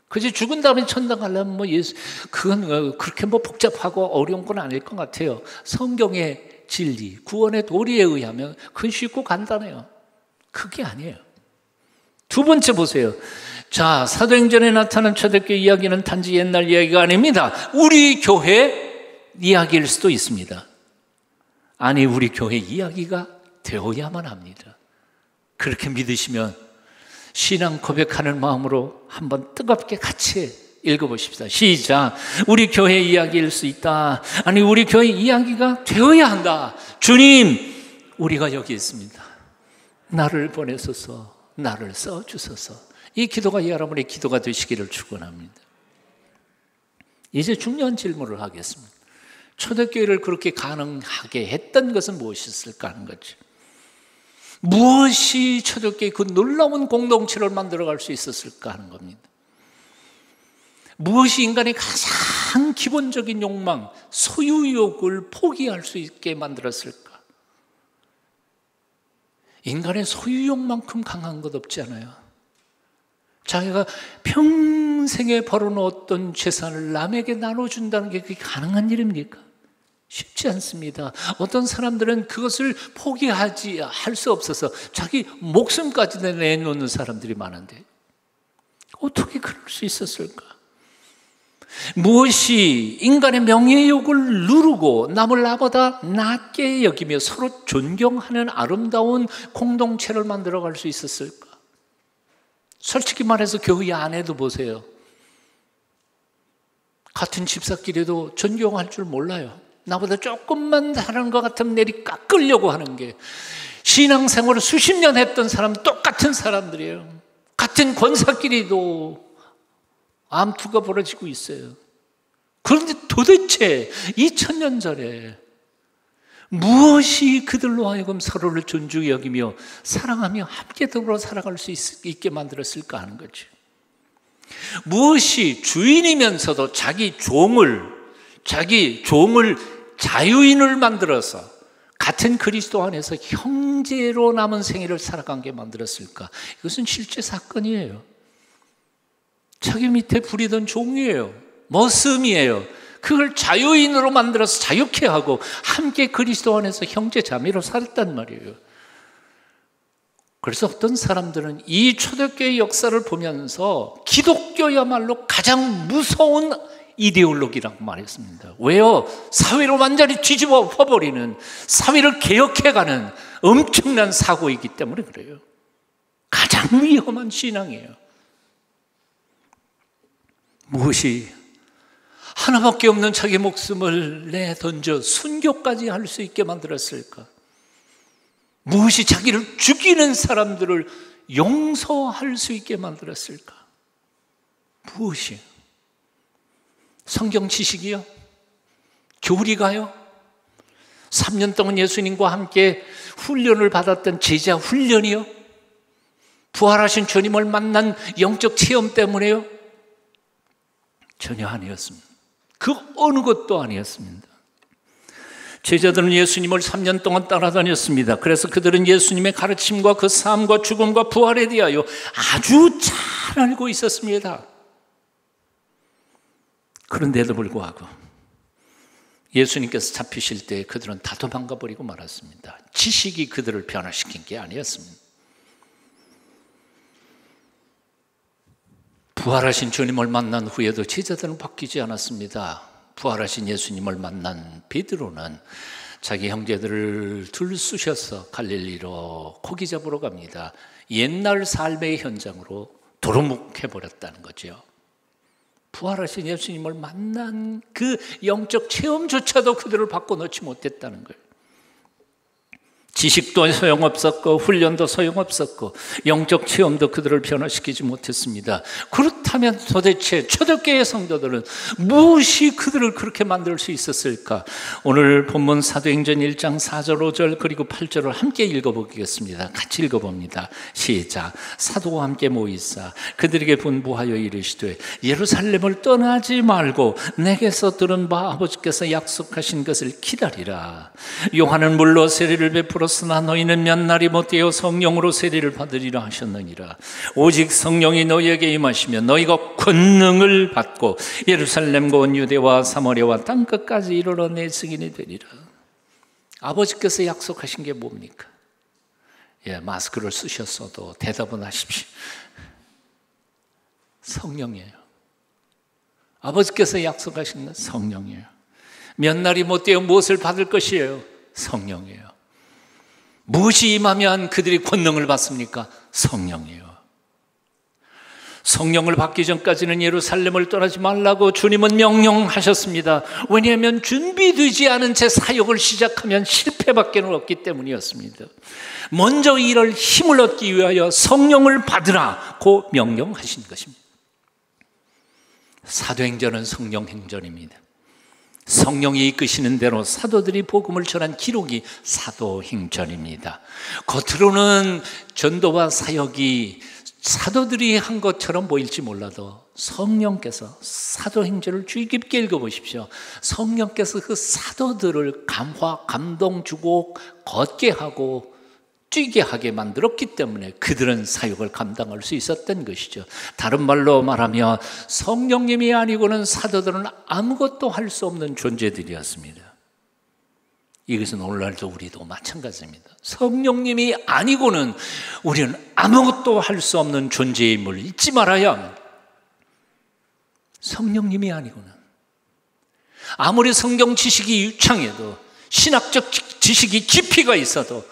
그저 죽은 다음에 천당 가려면 그건 그렇게 복잡하고 어려운 건 아닐 것 같아요. 성경의 진리, 구원의 도리에 의하면 그건 쉽고 간단해요. 그게 아니에요. 두 번째 보세요. 자, 사도행전에 나타난 초대교회 이야기는 단지 옛날 이야기가 아닙니다. 우리 교회 이야기일 수도 있습니다. 아니, 우리 교회 이야기가 되어야만 합니다. 그렇게 믿으시면 신앙 고백하는 마음으로 한번 뜨겁게 같이 읽어보십시다. 시작. 우리 교회 이야기일 수 있다. 아니, 우리 교회 이야기가 되어야 한다. 주님, 우리가 여기 있습니다. 나를 보내소서, 나를 써주소서. 이 기도가 여러분의 기도가 되시기를 축원합니다. 이제 중요한 질문을 하겠습니다. 초대교회를 그렇게 가능하게 했던 것은 무엇이었을까 하는 거죠. 무엇이 초대교회 그 놀라운 공동체를 만들어갈 수 있었을까 하는 겁니다. 무엇이 인간의 가장 기본적인 욕망, 소유욕을 포기할 수 있게 만들었을까? 인간의 소유욕만큼 강한 것 없지 않아요. 자기가 평생에 벌어놓았던 재산을 남에게 나눠준다는 게 그게 가능한 일입니까? 쉽지 않습니다. 어떤 사람들은 그것을 할 수 없어서 자기 목숨까지 내놓는 사람들이 많은데 어떻게 그럴 수 있었을까? 무엇이 인간의 명예욕을 누르고 남을 나보다 낮게 여기며 서로 존경하는 아름다운 공동체를 만들어갈 수 있었을까? 솔직히 말해서 교회 안에도 보세요. 같은 집사끼리도 존경할 줄 몰라요. 나보다 조금만 다른 것 같으면 내리 깎으려고 하는 게, 신앙생활을 수십 년 했던 사람 똑같은 사람들이에요. 같은 권사끼리도 암투가 벌어지고 있어요. 그런데 도대체 2000년 전에 무엇이 그들로 하여금 서로를 존중히 여기며 사랑하며 함께 더불어 살아갈 수 있게 만들었을까 하는 거죠. 무엇이 주인이면서도 자기 종을 자유인을 만들어서 같은 그리스도 안에서 형제로 남은 생애를 살아가게 만들었을까? 이것은 실제 사건이에요. 자기 밑에 부리던 종이에요. 머슴이에요. 그걸 자유인으로 만들어서 자유케 하고 함께 그리스도 안에서 형제 자매로 살았단 말이에요. 그래서 어떤 사람들은 이 초대교회 역사를 보면서 기독교야말로 가장 무서운 이데올로기라고 말했습니다. 왜요? 사회를 완전히 뒤집어 엎어버리는, 사회를 개혁해가는 엄청난 사고이기 때문에 그래요. 가장 위험한 신앙이에요. 무엇이 하나밖에 없는 자기 목숨을 내던져 순교까지 할 수 있게 만들었을까? 무엇이 자기를 죽이는 사람들을 용서할 수 있게 만들었을까? 무엇이? 성경 지식이요? 교리가요? 3년 동안 예수님과 함께 훈련을 받았던 제자 훈련이요? 부활하신 주님을 만난 영적 체험 때문에요? 전혀 아니었습니다. 그 어느 것도 아니었습니다. 제자들은 예수님을 3년 동안 따라다녔습니다. 그래서 그들은 예수님의 가르침과 그 삶과 죽음과 부활에 대하여 아주 잘 알고 있었습니다. 그런데도 불구하고 예수님께서 잡히실 때 그들은 다 도망가 버리고 말았습니다. 지식이 그들을 변화시킨 게 아니었습니다. 부활하신 주님을 만난 후에도 제자들은 바뀌지 않았습니다. 부활하신 예수님을 만난 베드로는 자기 형제들을 들쑤셔서 갈릴리로 고기 잡으러 갑니다. 옛날 삶의 현장으로 도루묵해버렸다는 거죠. 부활하신 예수님을 만난 그 영적 체험조차도 그들을 바꿔놓지 못했다는 거예요. 지식도 소용없었고 훈련도 소용없었고 영적 체험도 그들을 변화시키지 못했습니다. 그렇다면 도대체 초대교회 성도들은 무엇이 그들을 그렇게 만들 수 있었을까? 오늘 본문 사도행전 1장 4절 5절 그리고 8절을 함께 읽어보겠습니다. 같이 읽어봅니다. 시작. 사도와 함께 모이사 그들에게 분부하여 이르시되 예루살렘을 떠나지 말고 내게서 들은 바 아버지께서 약속하신 것을 기다리라. 요한은 물로 세례를 베풀었으나 너희는 몇 날이 못되어 성령으로 세례를 받으리라 하셨느니라. 오직 성령이 너희에게 임하시면 너희가 권능을 받고 예루살렘과 온 유대와 사마리아와 땅끝까지 이르러 내 증인이 되리라. 아버지께서 약속하신 게 뭡니까? 마스크를 쓰셨어도 대답은 하십시오. 성령이에요. 아버지께서 약속하신 건 성령이에요. 몇 날이 못되어 무엇을 받을 것이에요? 성령이에요. 무엇이 임하면 그들이 권능을 받습니까? 성령이에요. 성령을 받기 전까지는 예루살렘을 떠나지 말라고 주님은 명령하셨습니다. 왜냐하면 준비되지 않은 채 사역을 시작하면 실패밖에 없기 때문이었습니다. 먼저 이럴 힘을 얻기 위하여 성령을 받으라고 명령하신 것입니다. 사도행전은 성령 행전입니다. 성령이 이끄시는 대로 사도들이 복음을 전한 기록이 사도행전입니다. 겉으로는 전도와 사역이 사도들이 한 것처럼 보일지 몰라도 성령께서 사도행전을 주의 깊게 읽어보십시오. 성령께서 그 사도들을 감화, 감동 주고 걷게 하고 뛰게 하게 만들었기 때문에 그들은 사역을 감당할 수 있었던 것이죠. 다른 말로 말하면 성령님이 아니고는 사도들은 아무것도 할 수 없는 존재들이었습니다. 이것은 오늘날도 우리도 마찬가지입니다. 성령님이 아니고는 우리는 아무것도 할 수 없는 존재임을 잊지 말아야 합니다. 성령님이 아니고는 아무리 성경 지식이 유창해도 신학적 지식이 깊이가 있어도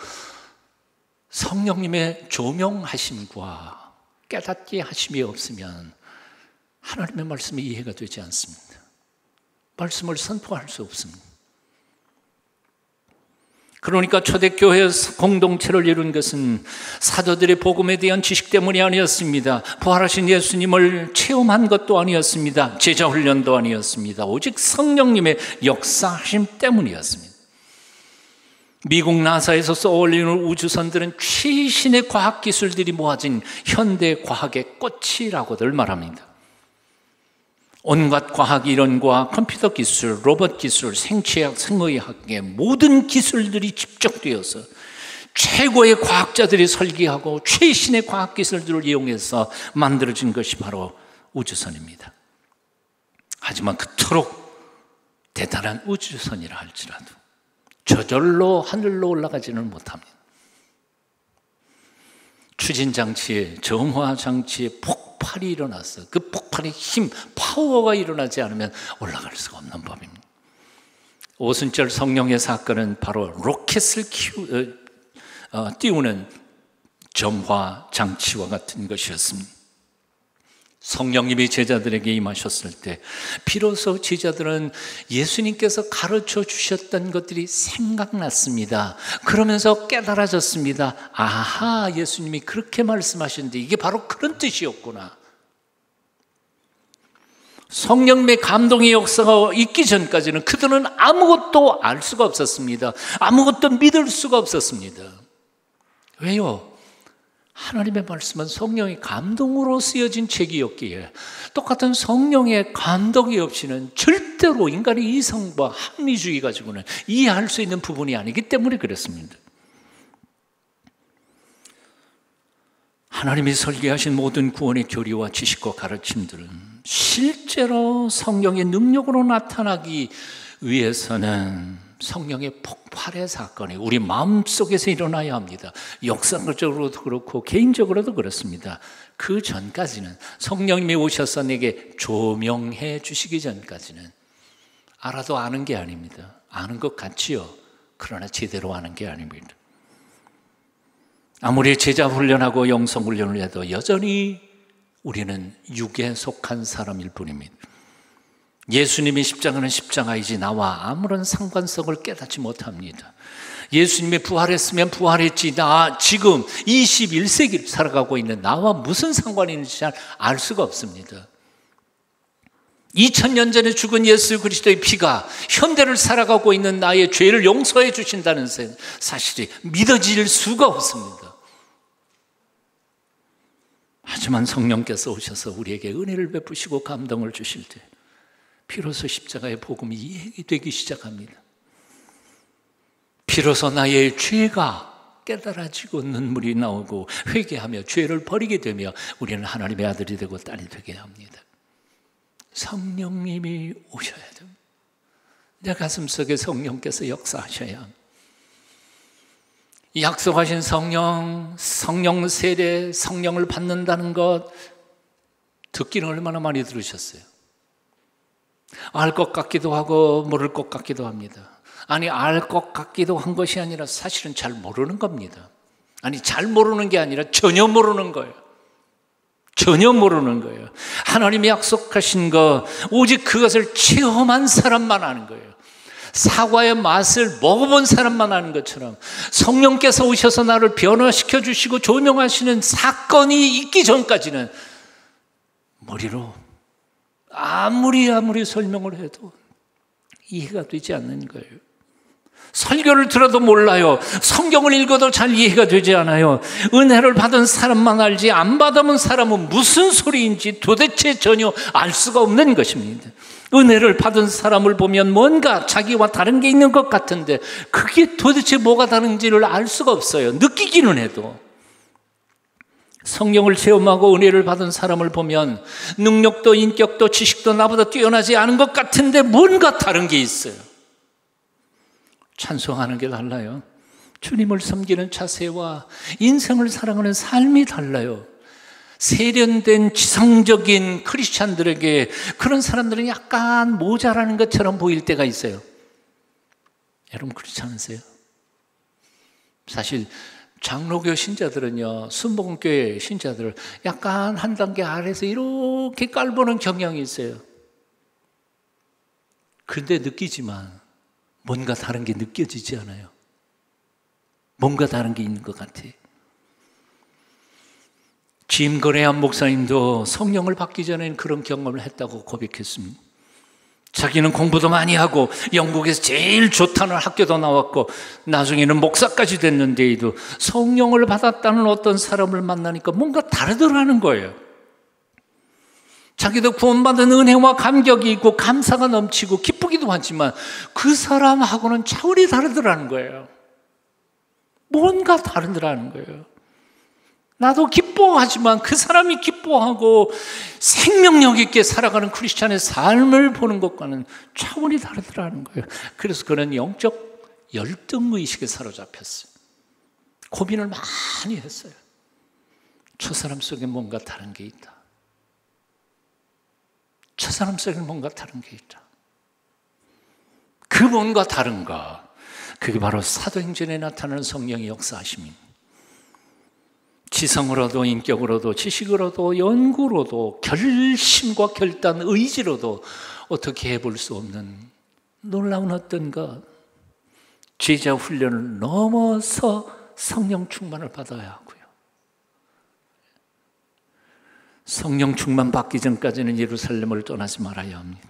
성령님의 조명하심과 깨닫게 하심이 없으면 하나님의 말씀이 이해가 되지 않습니다. 말씀을 선포할 수 없습니다. 그러니까 초대교회 공동체를 이룬 것은 사도들의 복음에 대한 지식 때문이 아니었습니다. 부활하신 예수님을 체험한 것도 아니었습니다. 제자훈련도 아니었습니다. 오직 성령님의 역사하심 때문이었습니다. 미국 나사에서 쏘아올리는 우주선들은 최신의 과학기술들이 모아진 현대 과학의 꽃이라고들 말합니다. 온갖 과학 이론과 컴퓨터 기술, 로봇 기술, 생체학, 생의학의 모든 기술들이 집적되어서 최고의 과학자들이 설계하고 최신의 과학기술들을 이용해서 만들어진 것이 바로 우주선입니다. 하지만 그토록 대단한 우주선이라 할지라도 저절로 하늘로 올라가지는 못합니다. 추진장치에, 정화장치에 폭발이 일어나서 그 폭발의 힘, 파워가 일어나지 않으면 올라갈 수가 없는 법입니다. 오순절 성령의 사건은 바로 로켓을 띄우는 점화장치와 같은 것이었습니다. 성령님이 제자들에게 임하셨을 때 비로소 제자들은 예수님께서 가르쳐 주셨던 것들이 생각났습니다. 그러면서 깨달아졌습니다. 아하, 예수님이 그렇게 말씀하셨는데 이게 바로 그런 뜻이었구나. 성령님의 감동의 역사가 있기 전까지는 그들은 아무것도 알 수가 없었습니다. 아무것도 믿을 수가 없었습니다. 왜요? 하나님의 말씀은 성령의 감동으로 쓰여진 책이었기에 똑같은 성령의 감동이 없이는 절대로 인간의 이성과 합리주의 가지고는 이해할 수 있는 부분이 아니기 때문에 그렇습니다. 하나님이 설계하신 모든 구원의 교리와 지식과 가르침들은 실제로 성령의 능력으로 나타나기 위해서는 성령의 폭발의 사건이 우리 마음속에서 일어나야 합니다. 역사적으로도 그렇고 개인적으로도 그렇습니다. 그 전까지는 성령님이 오셔서 내게 조명해 주시기 전까지는 알아도 아는 게 아닙니다. 아는 것 같지요. 그러나 제대로 아는 게 아닙니다. 아무리 제자 훈련하고 영성 훈련을 해도 여전히 우리는 육에 속한 사람일 뿐입니다. 예수님의 십자가는 십자가이지 나와 아무런 상관성을 깨닫지 못합니다. 예수님이 부활했으면 부활했지 나 지금 21세기를 살아가고 있는 나와 무슨 상관이 있는지 잘 알 수가 없습니다. 2000년 전에 죽은 예수 그리스도의 피가 현대를 살아가고 있는 나의 죄를 용서해 주신다는 사실이 믿어질 수가 없습니다. 하지만 성령께서 오셔서 우리에게 은혜를 베푸시고 감동을 주실 때 비로소 십자가의 복음이 이해되기 시작합니다. 비로소 나의 죄가 깨달아지고 눈물이 나오고 회개하며 죄를 버리게 되며 우리는 하나님의 아들이 되고 딸이 되게 합니다. 성령님이 오셔야 됩니다. 내 가슴속에 성령께서 역사하셔야 합니다. 약속하신 성령, 성령 세례, 성령을 받는다는 것 듣기는 얼마나 많이 들으셨어요? 알 것 같기도 하고 모를 것 같기도 합니다. 아니, 알 것 같기도 한 것이 아니라 사실은 잘 모르는 겁니다. 아니, 잘 모르는 게 아니라 전혀 모르는 거예요. 전혀 모르는 거예요. 하나님이 약속하신 것 오직 그것을 체험한 사람만 아는 거예요. 사과의 맛을 먹어본 사람만 아는 것처럼 성령께서 오셔서 나를 변화시켜 주시고 조명하시는 사건이 있기 전까지는 머리로 아무리 설명을 해도 이해가 되지 않는 거예요. 설교를 들어도 몰라요. 성경을 읽어도 잘 이해가 되지 않아요. 은혜를 받은 사람만 알지 안 받아본 사람은 무슨 소리인지 도대체 전혀 알 수가 없는 것입니다. 은혜를 받은 사람을 보면 뭔가 자기와 다른 게 있는 것 같은데 그게 도대체 뭐가 다른지를 알 수가 없어요. 느끼기는 해도. 성령을 체험하고 은혜를 받은 사람을 보면 능력도 인격도 지식도 나보다 뛰어나지 않은 것 같은데 뭔가 다른 게 있어요. 찬송하는 게 달라요. 주님을 섬기는 자세와 인생을 살아가는 삶이 달라요. 세련된 지성적인 크리스찬들에게 그런 사람들은 약간 모자라는 것처럼 보일 때가 있어요. 여러분 그렇지 않으세요? 사실 장로교 신자들은요, 순복음교회 신자들을 약간 한 단계 아래에서 이렇게 깔보는 경향이 있어요. 그런데 느끼지만 뭔가 다른 게 느껴지지 않아요. 뭔가 다른 게 있는 것 같아요. 짐 거레한 목사님도 성령을 받기 전에는 그런 경험을 했다고 고백했습니다. 자기는 공부도 많이 하고 영국에서 제일 좋다는 학교도 나왔고 나중에는 목사까지 됐는데도 성령을 받았다는 어떤 사람을 만나니까 뭔가 다르더라는 거예요. 자기도 구원받은 은혜와 감격이 있고 감사가 넘치고 기쁘기도 하지만 그 사람하고는 차원이 다르더라는 거예요. 뭔가 다르더라는 거예요. 나도 기뻐하지만 그 사람이 기뻐하고 생명력 있게 살아가는 크리스찬의 삶을 보는 것과는 차원이 다르더라는 거예요. 그래서 그는 영적 열등의식에 사로잡혔어요. 고민을 많이 했어요. 저 사람 속에 뭔가 다른 게 있다. 저 사람 속에 뭔가 다른 게 있다. 그 뭔가 다른 것, 그게 바로 사도행전에 나타나는 성령의 역사하심입니다. 지성으로도 인격으로도 지식으로도 연구로도 결심과 결단, 의지로도 어떻게 해볼 수 없는 놀라운 어떤 것, 제자 훈련을 넘어서 성령 충만을 받아야 하고요. 성령 충만 받기 전까지는 예루살렘을 떠나지 말아야 합니다.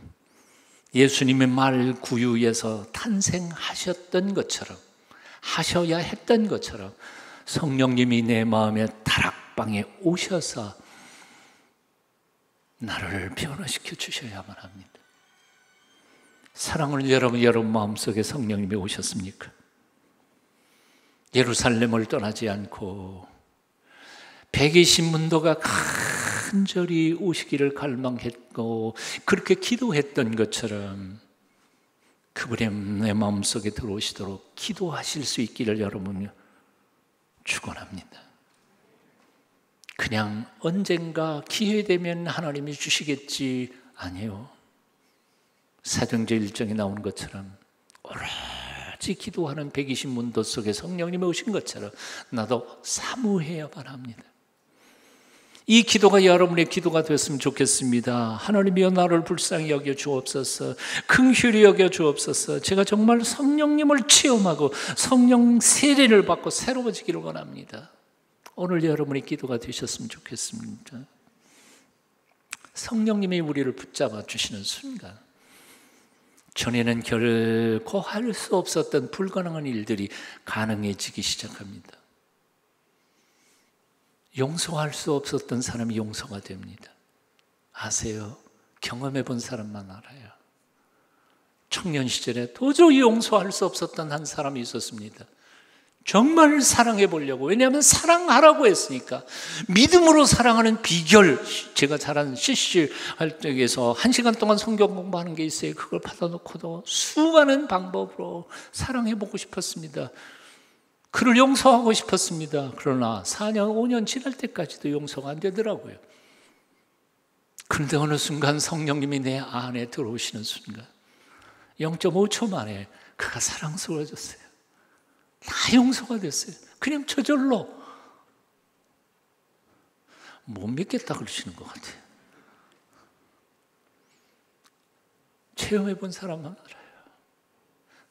예수님의 말 구유에서 탄생하셨던 것처럼, 하셔야 했던 것처럼 성령님이 내 마음의 다락방에 오셔서 나를 변화시켜 주셔야만 합니다. 사랑하는 여러분 마음속에 성령님이 오셨습니까? 예루살렘을 떠나지 않고 120문도가 간절히 오시기를 갈망했고 그렇게 기도했던 것처럼 그분의 내 마음속에 들어오시도록 기도하실 수 있기를 여러분요 축원합니다. 그냥 언젠가 기회되면 하나님이 주시겠지, 아니에요. 사도행전 1장에 나오는 것처럼 오로지 기도하는 120문도 속에 성령님이 오신 것처럼 나도 사모해야만 합니다. 이 기도가 여러분의 기도가 되었으면 좋겠습니다. 하나님이여 나를 불쌍히 여겨 주옵소서, 긍휼히 여겨 주옵소서. 제가 정말 성령님을 체험하고 성령 세례를 받고 새로워지기를 원합니다. 오늘 여러분의 기도가 되셨으면 좋겠습니다. 성령님이 우리를 붙잡아 주시는 순간 전에는 결코 할 수 없었던 불가능한 일들이 가능해지기 시작합니다. 용서할 수 없었던 사람이 용서가 됩니다. 아세요? 경험해 본 사람만 알아요. 청년 시절에 도저히 용서할 수 없었던 한 사람이 있었습니다. 정말 사랑해 보려고, 왜냐하면 사랑하라고 했으니까. 믿음으로 사랑하는 비결, 제가 잘하는 CC 활동에서 1시간 동안 성경 공부하는 게 있어요. 그걸 받아놓고도 수많은 방법으로 사랑해 보고 싶었습니다. 그를 용서하고 싶었습니다. 그러나 4년, 5년 지날 때까지도 용서가 안 되더라고요. 그런데 어느 순간 성령님이 내 안에 들어오시는 순간 0.5초 만에 그가 사랑스러워졌어요. 다 용서가 됐어요. 그냥 저절로. 못 믿겠다 그러시는 것 같아요. 체험해 본 사람만 알아요.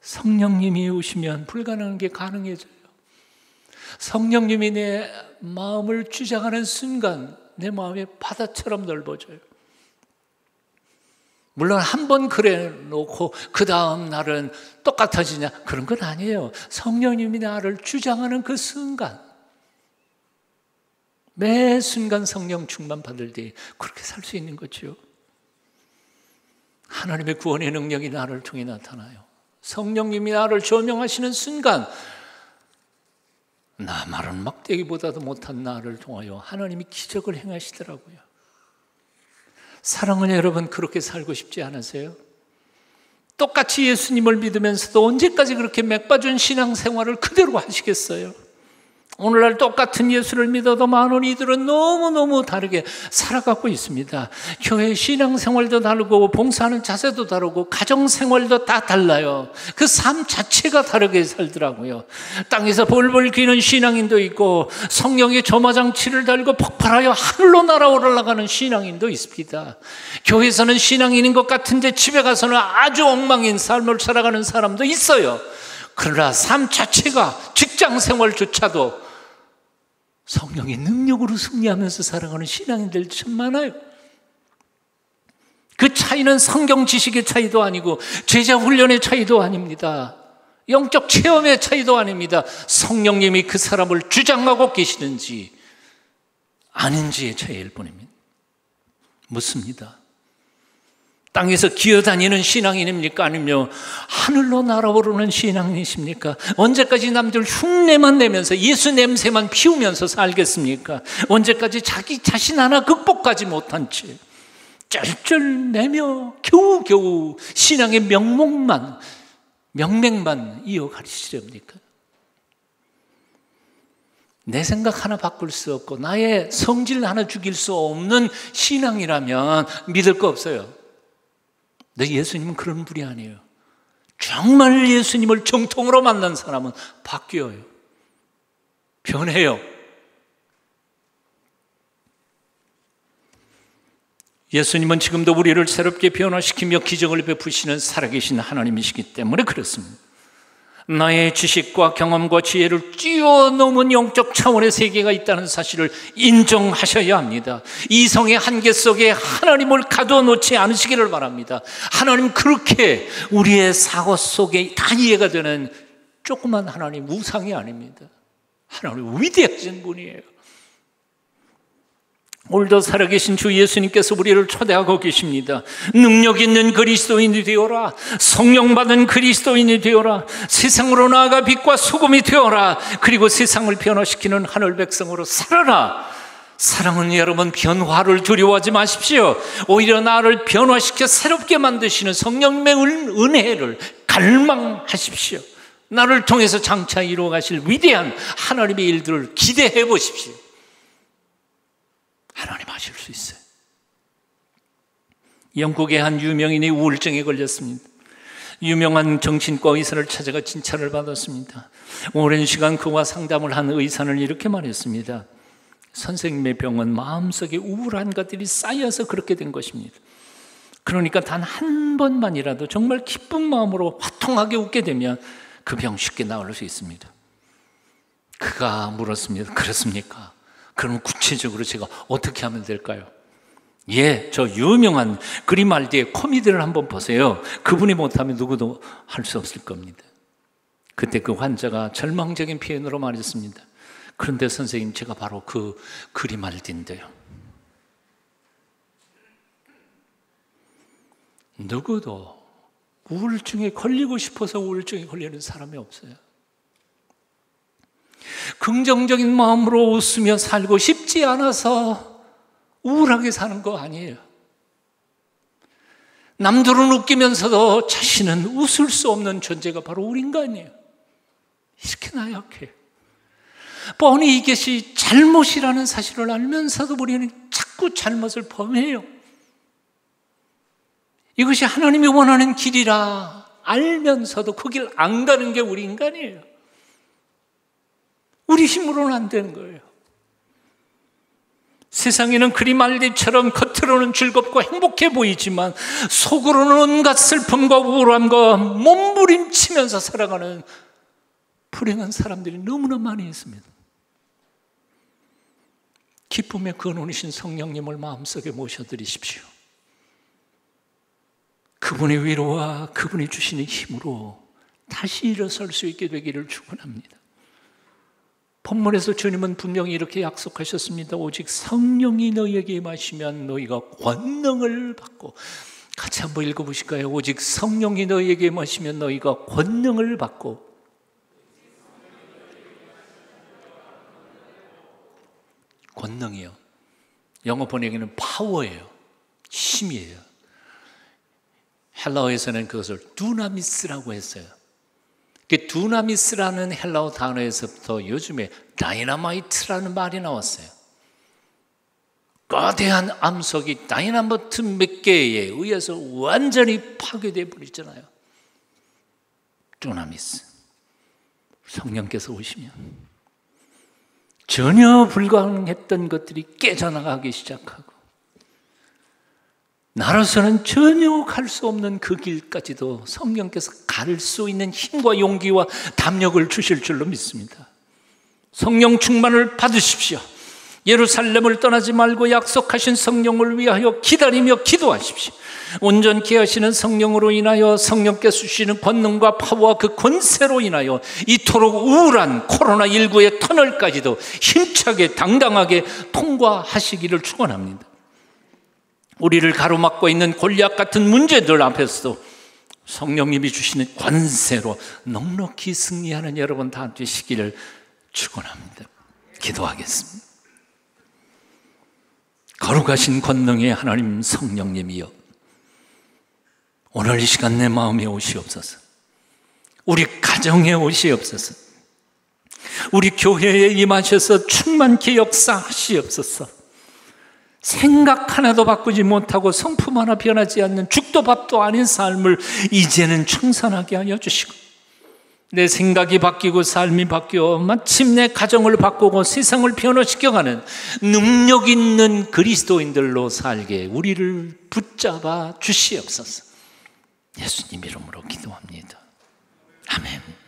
성령님이 오시면 불가능한 게 가능해져요. 성령님이 내 마음을 주장하는 순간 내 마음이 바다처럼 넓어져요. 물론 한 번 그래 놓고 그 다음 날은 똑같아지냐? 그런 건 아니에요. 성령님이 나를 주장하는 그 순간, 매 순간 성령 충만 받을 때 그렇게 살 수 있는 거죠. 하나님의 구원의 능력이 나를 통해 나타나요. 성령님이 나를 조명하시는 순간, 나 마른 막대기보다도 못한 나를 통하여 하나님이 기적을 행하시더라고요. 사랑하는 여러분, 그렇게 살고 싶지 않으세요? 똑같이 예수님을 믿으면서도 언제까지 그렇게 맥빠진 신앙생활을 그대로 하시겠어요? 오늘날 똑같은 예수를 믿어도 많은 이들은 너무너무 다르게 살아가고 있습니다. 교회 신앙생활도 다르고 봉사하는 자세도 다르고 가정생활도 다 달라요. 그 삶 자체가 다르게 살더라고요. 땅에서 벌벌 기는 신앙인도 있고 성령의 점화장치를 달고 폭발하여 하늘로 날아올라가는 신앙인도 있습니다. 교회에서는 신앙인인 것 같은데 집에 가서는 아주 엉망인 삶을 살아가는 사람도 있어요. 그러나 삶 자체가, 직장생활조차도 성령의 능력으로 승리하면서 살아가는 신앙인들 참 많아요. 그 차이는 성경 지식의 차이도 아니고 제자 훈련의 차이도 아닙니다. 영적 체험의 차이도 아닙니다. 성령님이 그 사람을 주장하고 계시는지 아닌지의 차이일 뿐입니다. 묻습니다. 땅에서 기어다니는 신앙인입니까? 아니면 하늘로 날아오르는 신앙인이십니까? 언제까지 남들 흉내만 내면서 예수 냄새만 피우면서 살겠습니까? 언제까지 자기 자신 하나 극복하지 못한 채 쩔쩔매며 겨우겨우 신앙의 명맥만 이어가시렵니까? 내 생각 하나 바꿀 수 없고 나의 성질 하나 죽일 수 없는 신앙이라면 믿을 거 없어요. 근데 예수님은 그런 분이 아니에요. 정말 예수님을 정통으로 만난 사람은 바뀌어요. 변해요. 예수님은 지금도 우리를 새롭게 변화시키며 기적을 베푸시는 살아계신 하나님이시기 때문에 그렇습니다. 나의 지식과 경험과 지혜를 뛰어넘은 영적 차원의 세계가 있다는 사실을 인정하셔야 합니다. 이성의 한계 속에 하나님을 가둬놓지 않으시기를 바랍니다. 하나님, 그렇게 우리의 사고 속에 다 이해가 되는 조그만 하나님, 우상이 아닙니다. 하나님 위대하신 분이에요. 오늘도 살아계신 주 예수님께서 우리를 초대하고 계십니다. 능력 있는 그리스도인이 되어라. 성령 받은 그리스도인이 되어라. 세상으로 나아가 빛과 소금이 되어라. 그리고 세상을 변화시키는 하늘 백성으로 살아라. 사랑하는 여러분, 변화를 두려워하지 마십시오. 오히려 나를 변화시켜 새롭게 만드시는 성령님의 은혜를 갈망하십시오. 나를 통해서 장차 이루어 가실 위대한 하나님의 일들을 기대해 보십시오. 하나님 하실 수 있어요. 영국의 한 유명인이 우울증에 걸렸습니다. 유명한 정신과 의사를 찾아가 진찰을 받았습니다. 오랜 시간 그와 상담을 한 의사는 이렇게 말했습니다. 선생님의 병은 마음속에 우울한 것들이 쌓여서 그렇게 된 것입니다. 그러니까 단 한 번만이라도 정말 기쁜 마음으로 화통하게 웃게 되면 그 병 쉽게 나을 수 있습니다. 그가 물었습니다. 그렇습니까? 그럼 구체적으로 제가 어떻게 하면 될까요? 예, 저 유명한 그리말디의 코미디를 한번 보세요. 그분이 못하면 누구도 할 수 없을 겁니다. 그때 그 환자가 절망적인 표현으로 말했습니다. 그런데 선생님, 제가 바로 그 그리말디인데요. 누구도 우울증에 걸리고 싶어서 우울증에 걸리는 사람이 없어요. 긍정적인 마음으로 웃으며 살고 싶지 않아서 우울하게 사는 거 아니에요. 남들은 웃기면서도 자신은 웃을 수 없는 존재가 바로 우리 인간이에요. 이렇게 나약해. 뻔히 이것이 잘못이라는 사실을 알면서도 우리는 자꾸 잘못을 범해요. 이것이 하나님이 원하는 길이라 알면서도 그 길 안 가는 게 우리 인간이에요. 우리 힘으로는 안 되는 거예요. 세상에는 그리말디처럼 겉으로는 즐겁고 행복해 보이지만 속으로는 온갖 슬픔과 우울함과 몸부림치면서 살아가는 불행한 사람들이 너무나 많이 있습니다. 기쁨의 근원이신 성령님을 마음속에 모셔드리십시오. 그분의 위로와 그분이 주시는 힘으로 다시 일어설 수 있게 되기를 축원합니다. 본문에서 주님은 분명히 이렇게 약속하셨습니다. 오직 성령이 너희에게 임하시면 너희가 권능을 받고, 같이 한번 읽어보실까요? 오직 성령이 너희에게 임하시면 너희가 권능을 받고. 권능이요, 영어 번역에는 파워예요, 힘이에요. 헬라어에서는 그것을 두나미스라고 했어요. 그 두나미스라는 헬라어 단어에서부터 요즘에 다이너마이트라는 말이 나왔어요. 거대한 암석이 다이너마이트 몇 개에 의해서 완전히 파괴되어 버리잖아요. 두나미스. 성령께서 오시면 전혀 불가능했던 것들이 깨져나가기 시작하고, 나로서는 전혀 갈 수 없는 그 길까지도 성령께서 갈 수 있는 힘과 용기와 담력을 주실 줄로 믿습니다. 성령 충만을 받으십시오. 예루살렘을 떠나지 말고 약속하신 성령을 위하여 기다리며 기도하십시오. 온전케 하시는 성령으로 인하여 성령께서 주시는 권능과 파워와 그 권세로 인하여 이토록 우울한 코로나19의 터널까지도 힘차게 당당하게 통과하시기를 축원합니다. 우리를 가로막고 있는 골리앗 같은 문제들 앞에서도 성령님이 주시는 권세로 넉넉히 승리하는 여러분 다 되시기를 축원합니다. 기도하겠습니다. 거룩하신 권능의 하나님 성령님이여, 오늘 이 시간 내 마음에 오시옵소서. 우리 가정에 오시옵소서. 우리 교회에 임하셔서 충만케 역사하시옵소서. 생각 하나도 바꾸지 못하고 성품 하나 변하지 않는 죽도 밥도 아닌 삶을 이제는 청산하게 하여 주시고, 내 생각이 바뀌고 삶이 바뀌어 마침내 가정을 바꾸고 세상을 변화시켜가는 능력 있는 그리스도인들로 살게 우리를 붙잡아 주시옵소서. 예수님 이름으로 기도합니다. 아멘.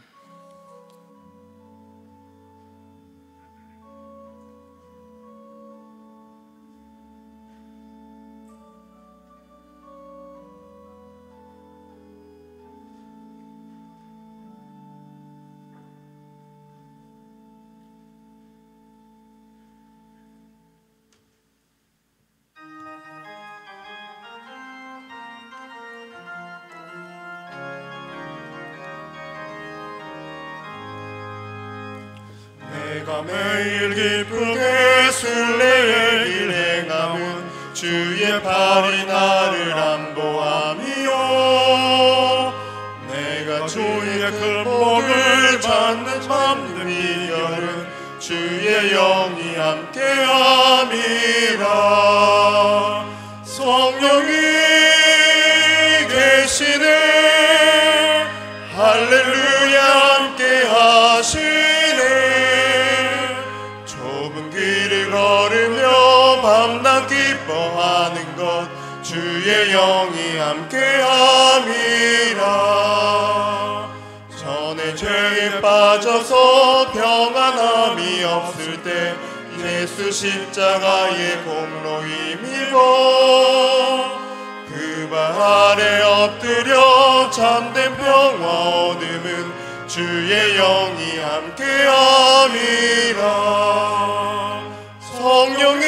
내가 매일 기쁘게 순례의 길 행함은 주의 팔이 나를 안보함이요, 내가 주의 큰 복을 받는 참된 이열은 주의 영이 함께함이라. 성령이 계시네, 할렐루야 함께 하시네. 걸으며 밤낮 기뻐하는 것 주의 영이 함께함이라. 전에 죄에 빠져서 평안함이 없을 때 예수 십자가의 공로 힘입어 그 발 아래 엎드려 참된 평화 얻음은 주의 영이 함께함이라. 성령이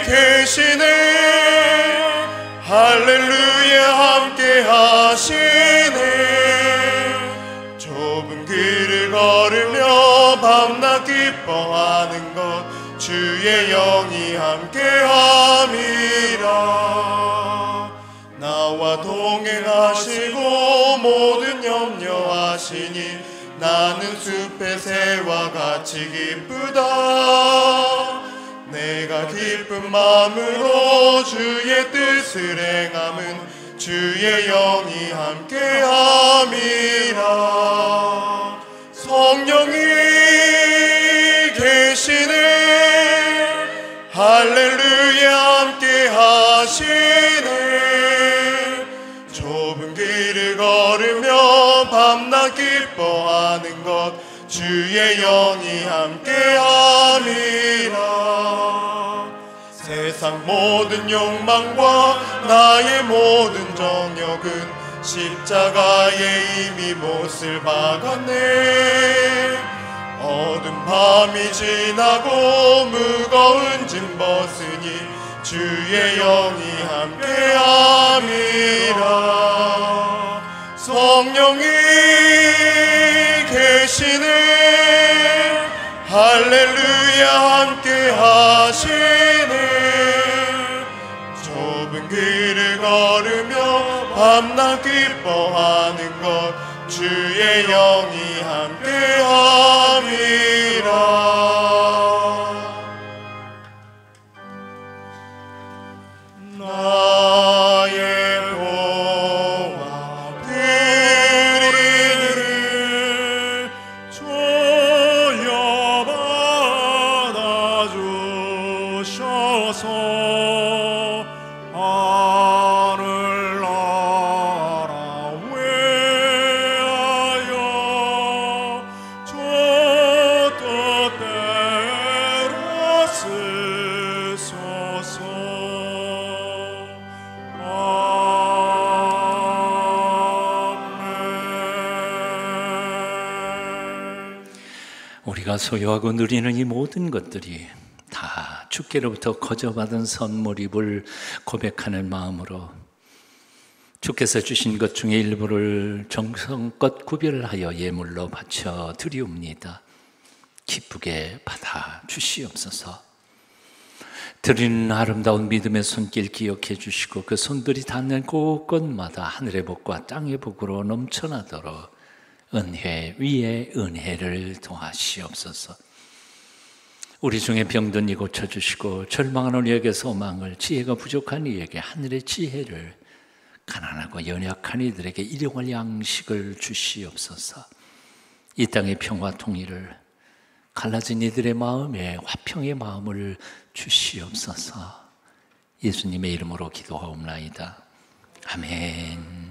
계시네, 할렐루야 함께 하시네. 좁은 길을 걸으며 밤낮 기뻐하는 것 주의 영이 함께함이라. 나와 동행하시고 모든 염려하시니 나는 숲의 새와 같이 기쁘다. 내가 기쁜 마음으로 주의 뜻을 행함은 주의 영이 함께함이라. 성령이 계시네, 할렐루야 함께 하시네. 좁은 길을 걸으며 밤낮 기뻐하는 것 주의 영이 함께함이라. 세상 세상 모든 욕망과 나의 모든 정욕은 십자가에 이미 못을 박았네. 어두운 밤이 지나고 무거운 짐 벗으니 주의 영이 함께함이라. 성령이 계시네. 할렐루야 함께 하시네. 좁은 길을 걸으며 밤낮 기뻐하는 것 주의 영이 함께함이라. 나의 보화 드리니 주여 받아주셔서 하늘나라 위하여 주 뜻대로 쓰소서. 우리가 소유하고 누리는 이 모든 것들이 다 주께로부터 거저받은 선물임을 고백하는 마음으로 주께서 주신 것 중에 일부를 정성껏 구별하여 예물로 바쳐 드리옵니다. 기쁘게 받아 주시옵소서. 드리는 아름다운 믿음의 손길 기억해 주시고 그 손들이 닿는 곳곳마다 하늘의 복과 땅의 복으로 넘쳐나도록 은혜 위에 은혜를 더하시옵소서. 우리 중에 병든 이 고쳐주시고 절망하는 이에게 소망을, 지혜가 부족한 이에게 하늘의 지혜를, 가난하고 연약한 이들에게 일용할 양식을 주시옵소서. 이 땅의 평화 통일을, 갈라진 이들의 마음에 화평의 마음을 주시옵소서. 예수님의 이름으로 기도하옵나이다. 아멘.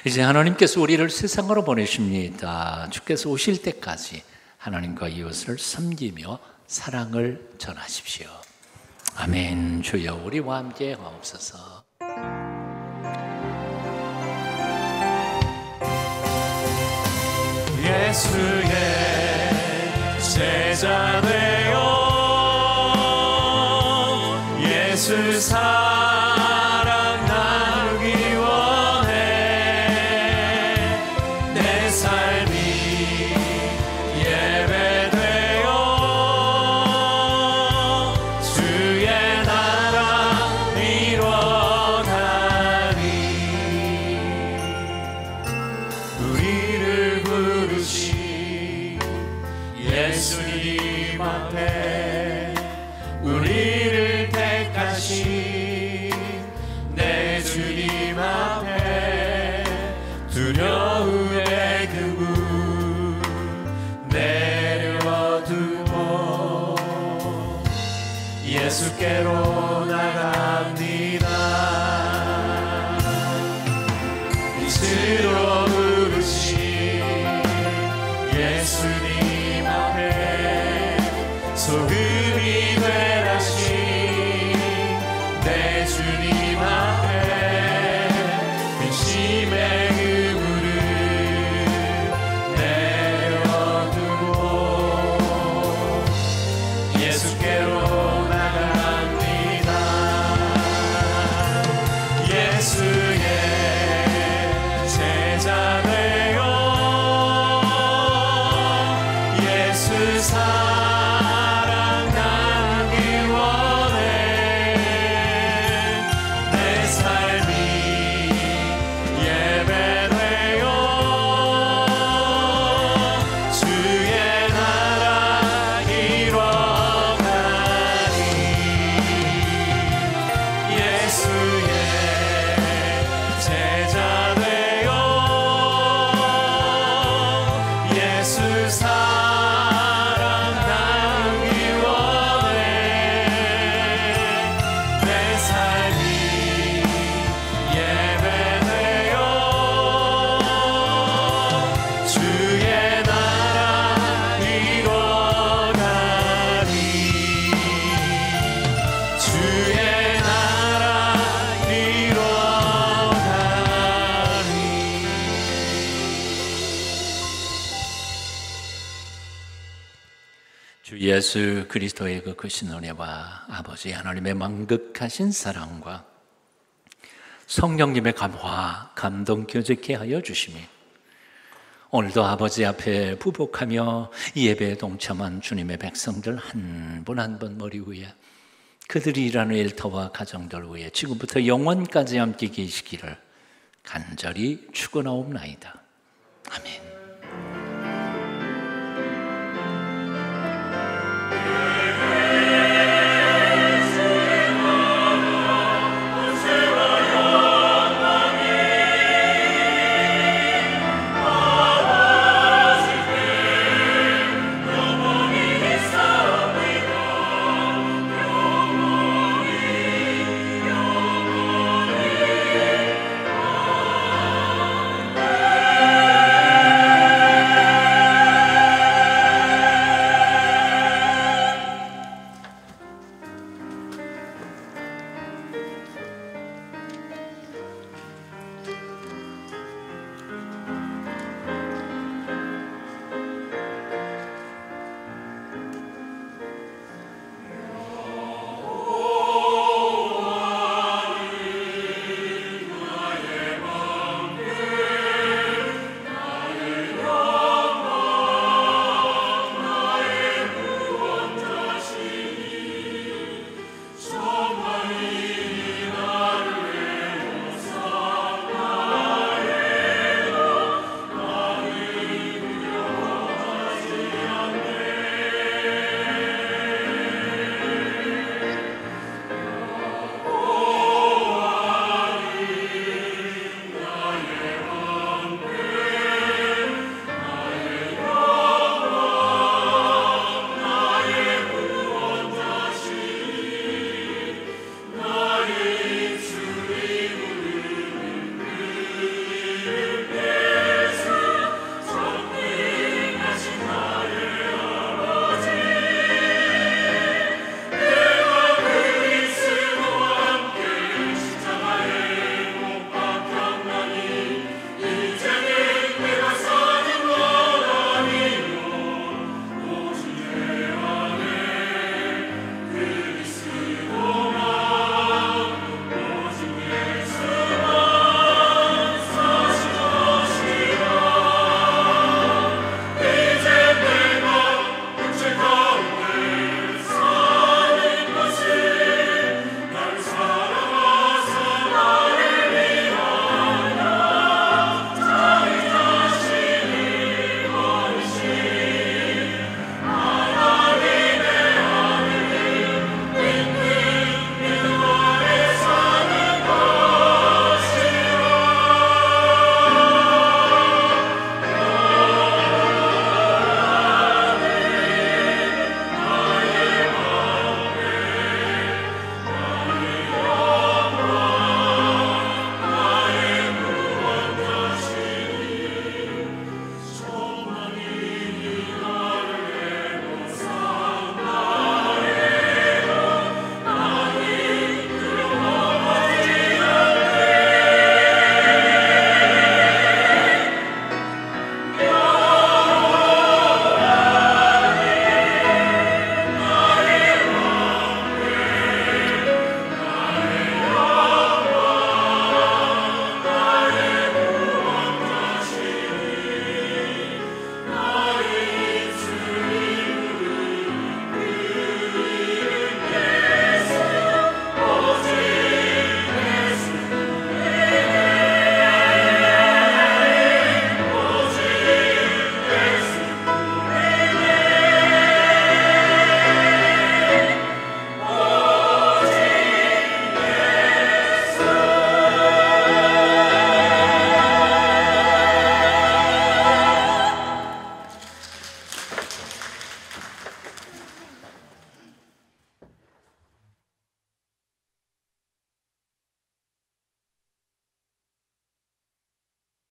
이제 하나님께서 우리를 세상으로 보내십니다. 주께서 오실 때까지 하나님과 이웃을 섬기며 사랑을 전하십시오. 아멘. 주여 우리와 함께 하옵소서. 예수의 제자 되어 예수 사랑 나누기 원해. 내 삶이 예배되어 주의 나라 이뤄가리. 우리를 부르신 예수님 앞에 우리를 택하신 내 주님 앞에 두려움의 그물 내려두고 예수께로 나갑니다. 이스로 부르신 예수님 앞에 소금이 되라신 내 주님 앞에 근심의 그물을 내려두고 예수께로 나갑니다. 예수의 제자 되어 예수 사랑 나누기 원해. 내 삶이 예배되어 주의 나라 이뤄가리. 예수의 제자 되어 예수 사랑 주 예수 그리스도의 그 크신 은혜와 아버지 하나님의 만극하신 사랑과 성령님의 감화, 감동 교제케 하여 주시니 오늘도 아버지 앞에 부복하며 이 예배에 동참한 주님의 백성들 한 분 한 분 머리 위에 그들이 일하는 일터와 가정들 위에 지금부터 영원까지 함께 계시기를 간절히 축원하옵나이다. 아멘.